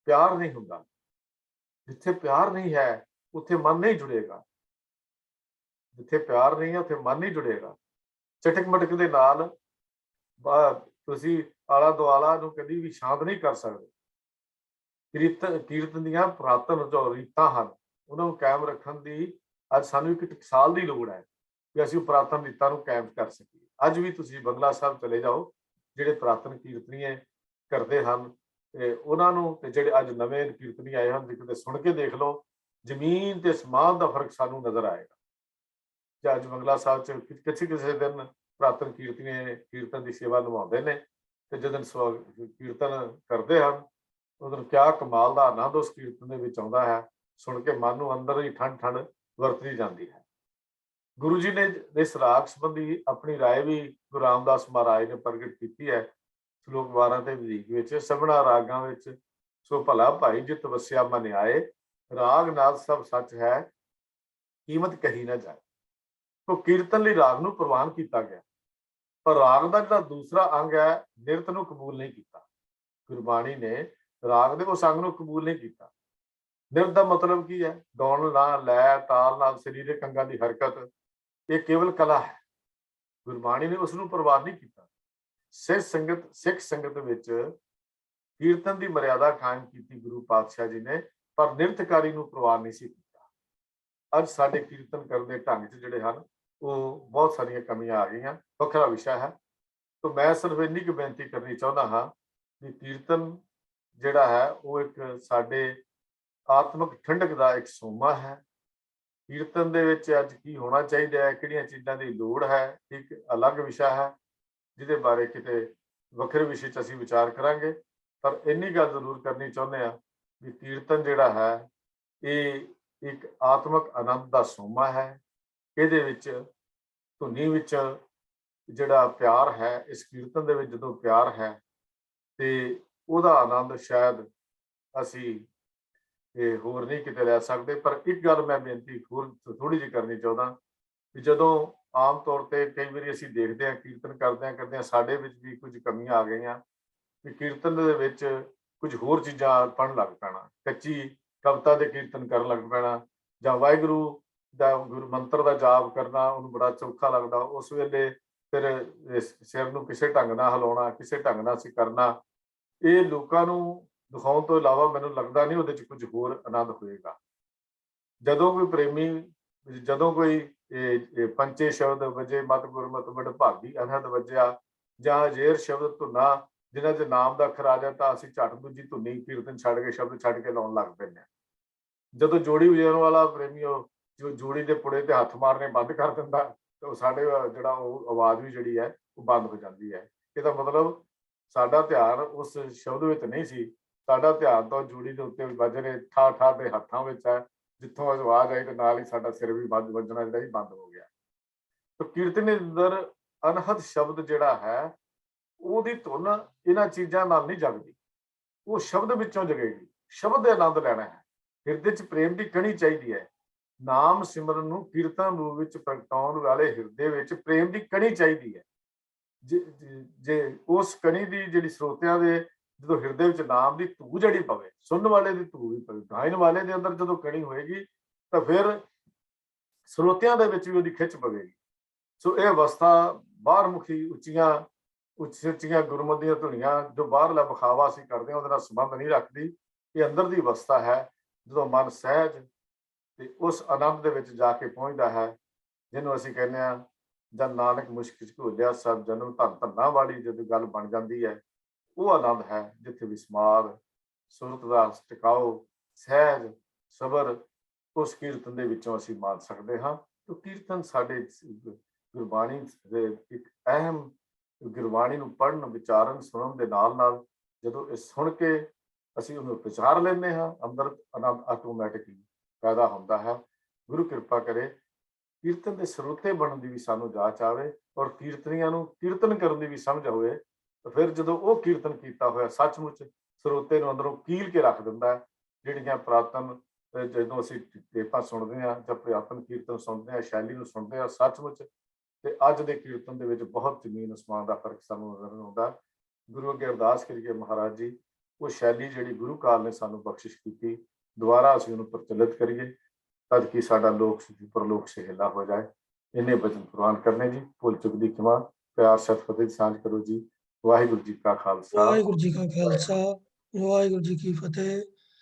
ਪਿਆਰ ਨਹੀਂ ਹੁੰਦਾ। ਜਿੱਥੇ ਪਿਆਰ ਨਹੀਂ ਹੈ ਉੱਥੇ ਮਨ ਨਹੀਂ ਜੁੜੇਗਾ, ਜਿੱਥੇ ਪਿਆਰ ਨਹੀਂ ਹੈ ਉੱਥੇ ਮਨ ਨਹੀਂ ਜੁੜੇਗਾ। ਚਟਕ ਮਟਕ ਦੇ ਨਾਲ ਤੁਸੀਂ ਆਲਾ ਦੁਆਲਾ ਨੂੰ ਕਦੀ ਵੀ ਸ਼ਾਂਤ ਨਹੀਂ ਕਰ ਸਕਦੇ। ਕੀਰਤਨ ਦੀਆਂ ਪੁਰਾਤਨ ਜੋ ਰੀਤਾਂ ਹਨ, ਉਹਨਾਂ ਨੂੰ ਕਾਇਮ ਰੱਖਣ ਦੀ ਅੱਜ ਸਾਨੂੰ ਇੱਕ ਟਕਸਾਲ ਦੀ ਲੋੜ ਹੈ ਕਿ ਅਸੀਂ ਪੁਰਾਤਨ ਰੀਤਾਂ ਨੂੰ ਕਾਇਮ ਕਰ ਸਕੀਏ। ਅੱਜ ਵੀ ਤੁਸੀਂ ਬੰਗਲਾ ਸਾਹਿਬ ਚਲੇ ਜਾਓ, ਜਿਹੜੇ ਪੁਰਾਤਨ ਕੀਰਤਨੀਏ ਕਰਦੇ ਹਨ ਤੇ ਉਹਨਾਂ ਨੂੰ, ਤੇ ਜਿਹੜੇ ਅੱਜ ਨਵੇਂ ਕੀਰਤਨੀ ਆਏ ਹਨ, ਕਿਤੇ ਸੁਣ ਕੇ ਦੇਖ ਲਓ, ਜ਼ਮੀਨ ਤੇ ਅਸਮਾਨ ਦਾ ਫਰਕ ਸਾਨੂੰ ਨਜ਼ਰ ਆਏਗਾ। ਜੇ ਅੱਜ ਬੰਗਲਾ ਸਾਹਿਬ 'ਚ ਕਿਸੇ ਦਿਨ ਪੁਰਾਤਨ ਕੀਰਤਨੀਏ ਕੀਰਤਨ ਦੀ ਸੇਵਾ ਨਿਭਾਉਂਦੇ ਨੇ ਤੇ ਜਦੋਂ ਕੀਰਤਨ ਕਰਦੇ ਹਨ, ਉਦੋਂ ਕਿਆ ਕਮਾਲ ਦਾ ਆਨੰਦ ਉਸ ਕੀਰਤਨ ਦੇ ਵਿੱਚ ਆਉਂਦਾ ਹੈ। ਸੁਣ ਕੇ ਮਨ ਨੂੰ ਅੰਦਰ ਹੀ ਠੰਡ ਵਰਤਦੀ ਜਾਂਦੀ ਹੈ। ਗੁਰੂ ਜੀ ਨੇ ਇਸ ਰਾਗ ਸੰਬੰਧੀ ਆਪਣੀ ਰਾਏ ਵੀ ਗੁਰੂ ਰਾਮਦਾਸ ਮਹਾਰਾਜ ਨੇ ਪ੍ਰਗਟ ਕੀਤੀ ਹੈ। ਸ਼ਲੋਕ 12 ਤੇ ਵਧੀਕ ਵਿੱਚ, ਸਭਨਾ ਰਾਗਾਂ ਵਿੱਚ ਸੋ ਭਲਾ ਭਾਈ ਜਿਤ ਵਸਿਆ ਮਨ ਆਏ, ਰਾਗ ਨਾਦ ਸਭ ਸੱਚ ਹੈ, ਕੀਮਤ ਕਹੀ ਨਾ ਜਾਏ। तो ਕੀਰਤਨ ਲਈ ਰਾਗ ਨੂੰ ਪ੍ਰਵਾਨ ਕੀਤਾ ਗਿਆ, ਪਰ ਰਾਗ ਦਾ ਜਿਹੜਾ ਦੂਸਰਾ ਅੰਗ ਹੈ, ਨਿਰਤ ਨੂੰ ਕਬੂਲ ਨਹੀਂ ਕੀਤਾ। ਗੁਰਬਾਣੀ ਨੇ ਰਾਗ ਦੇ ਉਸ ਅੰਗ ਨੂੰ ਕਬੂਲ ਨਹੀਂ ਕੀਤਾ। ਨਿਰਤ ਦਾ ਮਤਲਬ ਕੀ ਹੈ? ਗਾਉਣ ਨਾਲ, ਲੈ, ਤਾਲ ਨਾਲ ਸਰੀਰਕ ਅੰਗਾਂ ਦੀ ਹਰਕਤ, ਇਹ ਕੇਵਲ ਕਲਾ ਹੈ। ਗੁਰਬਾਣੀ ਨੇ ਉਸ ਨੂੰ ਪ੍ਰਵਾਨ ਨਹੀਂ ਕੀਤਾ। ਸਿੱਖ ਸੰਗਤ ਵਿੱਚ ਕੀਰਤਨ ਦੀ ਮਰਿਆਦਾ ਕਾਇਮ ਕੀਤੀ ਗੁਰੂ ਪਾਤਸ਼ਾਹ ਜੀ ਨੇ, ਪਰ ਨਿਰਤਕਾਰੀ ਨੂੰ ਪ੍ਰਵਾਨ ਨਹੀਂ ਸੀ ਕੀਤਾ। ਅੱਜ ਸਾਡੇ ਕੀਰਤਨ ਕਰਨ ਦੇ ਢੰਗ 'ਚ ਜਿਹੜੇ ਹਨ ਉਹ ਬਹੁਤ ਸਾਰੀਆਂ ਕਮੀਆਂ ਆ ਗਈਆਂ, ਵੱਖਰਾ ਵਿਸ਼ਾ ਹੈ। ਤਾਂ ਮੈਂ ਸਿਰਫ ਇੰਨੀ ਕੁ ਬੇਨਤੀ ਕਰਨੀ ਚਾਹੁੰਦਾ ਹਾਂ ਕਿ ਕੀਰਤਨ ਜਿਹੜਾ ਹੈ ਉਹ ਇੱਕ ਸਾਡੇ ਆਤਮਿਕ ਠੰਡਕ ਦਾ ਇੱਕ ਸੋਮਾ ਹੈ। ਕੀਰਤਨ ਦੇ ਵਿੱਚ ਅੱਜ ਕੀ ਹੋਣਾ ਚਾਹੀਦਾ ਹੈ, ਕਿਹੜੀਆਂ ਚੀਜ਼ਾਂ ਦੀ ਲੋੜ ਹੈ, ਇੱਕ ਅਲੱਗ ਵਿਸ਼ਾ ਹੈ ਜਿਹਦੇ ਬਾਰੇ ਕਿਤੇ ਵੱਖਰੇ ਵਿਸ਼ੇ 'ਚ ਅਸੀਂ ਵਿਚਾਰ ਕਰਾਂਗੇ। ਪਰ ਇੰਨੀ ਗੱਲ ਜ਼ਰੂਰ ਕਰਨੀ ਚਾਹੁੰਦੇ ਹਾਂ ਕਿ ਕੀਰਤਨ ਜਿਹੜਾ ਹੈ ਇਹ ਇੱਕ ਆਤਮਿਕ ਆਨੰਦ ਦਾ ਸੋਮਾ ਹੈ। ਇਹਦੇ ਵਿੱਚ ਧੁਨੀ ਵਿੱਚ ਜਿਹੜਾ ਪਿਆਰ ਹੈ, ਇਸ ਕੀਰਤਨ ਦੇ ਵਿੱਚ ਜਦੋਂ ਪਿਆਰ ਹੈ ਤੇ ਉਹਦਾ ਆਨੰਦ ਸ਼ਾਇਦ ਅਸੀਂ ਹੋਰ ਨਹੀਂ ਕਿਤੇ ਲੈ ਸਕਦੇ। ਪਰ ਇੱਕ ਗੱਲ ਮੈਂ ਬੇਨਤੀ ਹੋਰ ਥੋੜੀ ਜਿਹੀ ਕਰਨੀ ਚਾਹੁੰਦਾ ਕਿ ਜਦੋਂ ਆਮ ਤੌਰ ਤੇ ਕਈ ਵਾਰੀ ਅਸੀਂ ਦੇਖਦੇ ਹਾਂ ਕੀਰਤਨ ਕਰਦਿਆਂ ਸਾਡੇ ਵਿੱਚ ਵੀ ਕੁਝ ਕਮੀਆਂ ਆ ਗਈਆਂ ਕਿ ਕੀਰਤਨ ਦੇ ਵਿੱਚ ਕੁਝ ਹੋਰ ਚੀਜ਼ਾਂ ਪੜ੍ਹਨ ਲੱਗ ਪੈਣਾ, ਕੱਚੀ ਕਵਿਤਾ ਦੇ ਕੀਰਤਨ ਕਰਨ ਲੱਗ ਪੈਣਾ, ਜਾਂ ਵਾਹਿਗੁਰੂ ਦਾ ਗੁਰੂ ਮੰਤਰ ਦਾ ਜਾਪ ਕਰਨਾ ਉਹਨੂੰ ਬੜਾ ਚੌਖਾ ਲੱਗਦਾ। ਉਸ ਵੇਲੇ ਫਿਰ ਸਿਰ ਨੂੰ ਕਿਸੇ ਢੰਗ ਨਾਲ ਹਿਲਾਉਣਾ, ਕਿਸੇ ਢੰਗ ਨਾਲ ਅਸੀਂ ਕਰਨਾ, ਇਹ ਲੋਕਾਂ ਨੂੰ ਦਿਖਾਉਣ ਤੋਂ ਇਲਾਵਾ ਮੈਨੂੰ ਲੱਗਦਾ ਨਹੀਂ ਉਹਦੇ 'ਚ ਕੁਝ ਹੋਰ ਆਨੰਦ ਹੋਏਗਾ। ਜਦੋਂ ਕੋਈ ਪ੍ਰੇਮੀ, ਜਦੋਂ ਕੋਈ ਪੰਚੇ ਸ਼ਬਦ ਵਜੇ ਮਤ ਗੁਰਮਤਿ ਵਡਭਾਗੀ ਅਨਹਦ ਵੱਜਿਆ, ਜਾਂ ਅਜੇਰ ਸ਼ਬਦ ਧੁਨਾ ਜਿਨ੍ਹਾਂ 'ਚ ਨਾਮ ਦਾ ਅੱਖਰ ਆ ਜਾਂਦਾ, ਤਾਂ ਅਸੀਂ ਝੱਟ ਦੂਜੀ ਧੁਨੀ ਕੀਰਤਨ ਛੱਡ ਕੇ, ਸ਼ਬਦ ਛੱਡ ਕੇ ਲਾਉਣ ਲੱਗ ਪੈਂਦੇ ਹਾਂ। ਜਦੋਂ ਜੋੜੀ ਵਜਾਉਣ ਵਾਲਾ ਪ੍ਰੇਮੀ ਉਹ ਜੋ ਜੋੜੀ ਦੇ ਪੁੜੇ ਤੇ ਹੱਥ ਮਾਰਨੇ ਬੰਦ ਕਰ ਦਿੰਦਾ ਤਾਂ ਸਾਡੇ ਜਿਹੜਾ ਉਹ ਆਵਾਜ਼ ਵੀ ਜਿਹੜੀ ਹੈ ਉਹ ਬੰਦ ਹੋ ਜਾਂਦੀ ਹੈ। ਇਹਦਾ ਮਤਲਬ ਸਾਡਾ ਧਿਆਨ ਉਸ ਸ਼ਬਦ ਵਿੱਚ ਨਹੀਂ ਸੀ, ਸਾਡਾ ਧਿਆਨ ਤਾਂ ਜੋੜੀ ਦੇ ਉੱਤੇ ਵੱਜ ਰਹੇ ਠਾ ਠਾ ਦੇ ਹੱਥਾਂ ਵਿੱਚ ਹੈ। ਜਿੱਥੋਂ ਆਵਾਜ਼ ਆਈ ਤੇ ਨਾਲ ਹੀ ਸਾਡਾ ਸਿਰ ਵੀ ਵੱਜਣਾ ਜਿਹੜਾ ਹੀ ਬੰਦ ਹੋ ਗਿਆ। ਤਾਂ ਕੀਰਤਨ ਦੇ ਅੰਦਰ ਅਨਹਦ ਸ਼ਬਦ ਜਿਹੜਾ ਹੈ ਉਹਦੀ ਧੁਨ ਇਹਨਾਂ ਚੀਜ਼ਾਂ ਨਾਲ ਨਹੀਂ ਜਗਦੀ, ਉਹ ਸ਼ਬਦ ਵਿੱਚੋਂ ਜਗੇਗੀ। ਸ਼ਬਦ ਦੇ ਆਨੰਦ ਲੈਣਾ ਹੈ, ਹਿਰਦੇ 'ਚ ਪ੍ਰੇਮ ਦੀ ਕਣੀ ਚਾਹੀਦੀ ਹੈ। ਨਾਮ ਸਿਮਰਨ ਨੂੰ ਕੀਰਤਨ ਰੂਪ ਵਿੱਚ ਪ੍ਰਗਟਾਉਣ ਵਾਲੇ ਹਿਰਦੇ ਵਿੱਚ ਪ੍ਰੇਮ ਦੀ ਕਣੀ ਚਾਹੀਦੀ ਹੈ। ਜੇ ਉਸ ਕਣੀ ਦੀ ਜਿਹੜੀ ਸਰੋਤਿਆਂ ਦੇ ਜਦੋਂ ਹਿਰਦੇ ਵਿੱਚ ਨਾਮ ਦੀ ਧੂ ਜਿਹੜੀ ਪਵੇ, ਸੁਣਨ ਵਾਲੇ ਦੀ ਧੂ ਵੀ ਪਵੇ, ਗਾਇਨ ਵਾਲੇ ਦੇ ਅੰਦਰ ਜਦੋਂ ਕਣੀ ਹੋਏਗੀ ਤਾਂ ਫਿਰ ਸਰੋਤਿਆਂ ਦੇ ਵਿੱਚ ਵੀ ਉਹਦੀ ਖਿੱਚ ਪਵੇਗੀ। ਸੋ ਇਹ ਅਵਸਥਾ ਬਾਹਰਮੁਖੀ ਉੱਚੀਆਂ ਗੁਰਮਤਿ ਦੀਆਂ ਧੁਨੀਆਂ ਜੋ ਬਾਹਰਲਾ ਵਿਖਾਵਾ ਅਸੀਂ ਕਰਦੇ ਹਾਂ ਉਹਦੇ ਨਾਲ ਸੰਬੰਧ ਨਹੀਂ ਰੱਖਦੀ। ਇਹ ਅੰਦਰ ਦੀ ਅਵਸਥਾ ਹੈ ਜਦੋਂ ਮਨ ਸਹਿਜ ਤੇ ਉਸ ਆਨੰਦ ਦੇ ਵਿੱਚ ਜਾ ਕੇ ਪਹੁੰਚਦਾ ਹੈ, ਜਿਹਨੂੰ ਅਸੀਂ ਕਹਿੰਦੇ ਹਾਂ ਜਦ ਨਾਨਕ ਮੁਸ਼ਕ ਝੋਲਿਆ ਸਭ ਜਨਮ ਧਨ ਧੰਨਾ ਵਾਲੀ ਜਦੋਂ ਗੱਲ ਬਣ ਜਾਂਦੀ ਹੈ, ਉਹ ਆਨੰਦ ਹੈ ਜਿੱਥੇ ਵਿਸਮਾਦ, ਸੁਰਤ ਦਾ ਟਿਕਾਓ, ਸਹਿਜ, ਸਬਰ ਉਸ ਕੀਰਤਨ ਦੇ ਵਿੱਚੋਂ ਅਸੀਂ ਮਾਣ ਸਕਦੇ ਹਾਂ। ਤਾਂ ਕੀਰਤਨ ਸਾਡੇ ਗੁਰਬਾਣੀ ਦੇ ਇੱਕ ਅਹਿਮ, ਗੁਰਬਾਣੀ ਨੂੰ ਪੜ੍ਹਨ, ਵਿਚਾਰਨ, ਸੁਣਨ ਦੇ ਨਾਲ ਨਾਲ ਜਦੋਂ ਇਹ ਸੁਣ ਕੇ ਅਸੀਂ ਉਹਨੂੰ ਵਿਚਾਰ ਲੈਂਦੇ ਹਾਂ, ਅੰਦਰ ਆਨੰਦ ਆਟੋਮੈਟਿਕਲੀ ਪੈਦਾ ਹੁੰਦਾ ਹੈ। ਗੁਰੂ ਕਿਰਪਾ ਕਰੇ ਕੀਰਤਨ ਦੇ ਸਰੋਤੇ ਬਣਨ ਦੀ ਵੀ ਸਾਨੂੰ ਜਾਚ ਆਵੇ ਔਰ ਕੀਰਤਨੀਆਂ ਨੂੰ ਕੀਰਤਨ ਕਰਨ ਦੀ ਵੀ ਸਮਝ ਹੋਵੇ। ਤਾਂ ਫਿਰ ਜਦੋਂ ਉਹ ਕੀਰਤਨ ਕੀਤਾ ਹੋਇਆ ਸੱਚਮੁੱਚ ਸਰੋਤੇ ਨੂੰ ਅੰਦਰੋਂ ਕੀਲ ਕੇ ਰੱਖ ਦਿੰਦਾ ਹੈ। ਜਿਹੜੀਆਂ ਪੁਰਾਤਨ ਜਦੋਂ ਅਸੀਂ ਟੇਪਾਂ ਸੁਣਦੇ ਹਾਂ ਜਾਂ ਪੁਰਾਤਨ ਕੀਰਤਨ ਸੁਣਦੇ ਹਾਂ, ਸ਼ੈਲੀ ਨੂੰ ਸੁਣਦੇ ਹਾਂ, ਸੱਚਮੁੱਚ ਤੇ ਅੱਜ ਦੇ ਕੀਰਤਨ ਦੇ ਵਿੱਚ ਬਹੁਤ ਜ਼ਮੀਨ ਅਸਮਾਨ ਦਾ ਫਰਕ ਸਾਨੂੰ ਨਜ਼ਰ ਆਉਂਦਾ। ਗੁਰੂ ਅੱਗੇ ਅਰਦਾਸ ਕਰੀਏ, ਮਹਾਰਾਜ ਜੀ ਉਹ ਸ਼ੈਲੀ ਜਿਹੜੀ ਗੁਰੂ ਕਾਲ ਨੇ ਸਾਨੂੰ ਬਖਸ਼ਿਸ਼ ਕੀਤੀ, ਦੁਬਾਰਾ ਅਸੀਂ ਉਹਨੂੰ ਪ੍ਰਚਲਿਤ ਕਰੀਏ ਤਦ ਕਿ ਸਾਡਾ ਲੋਕ ਪਰਲੋਕ ਸਹੇਲਾ ਹੋ ਜਾਏ। ਇੰਨੇ ਬਚਨ ਪ੍ਰਵਾਨ ਕਰਨੇ ਜੀ। ਭੁੱਲ ਚੁੱਕ ਦੀ ਖਿਮਾ, ਪਿਆਰ ਸਤਿ ਫਤਿਹ ਸਾਂਝ ਕਰੋ ਜੀ। ਵਾਹਿਗੁਰੂ ਜੀ ਕਾ ਖਾਲਸਾ, ਵਾਹਿਗੁਰੂ ਜੀ ਕਾ ਖਾਲਸਾ, ਵਾਹਿਗੁਰੂ ਜੀ ਕੀ ਫਤਿਹ।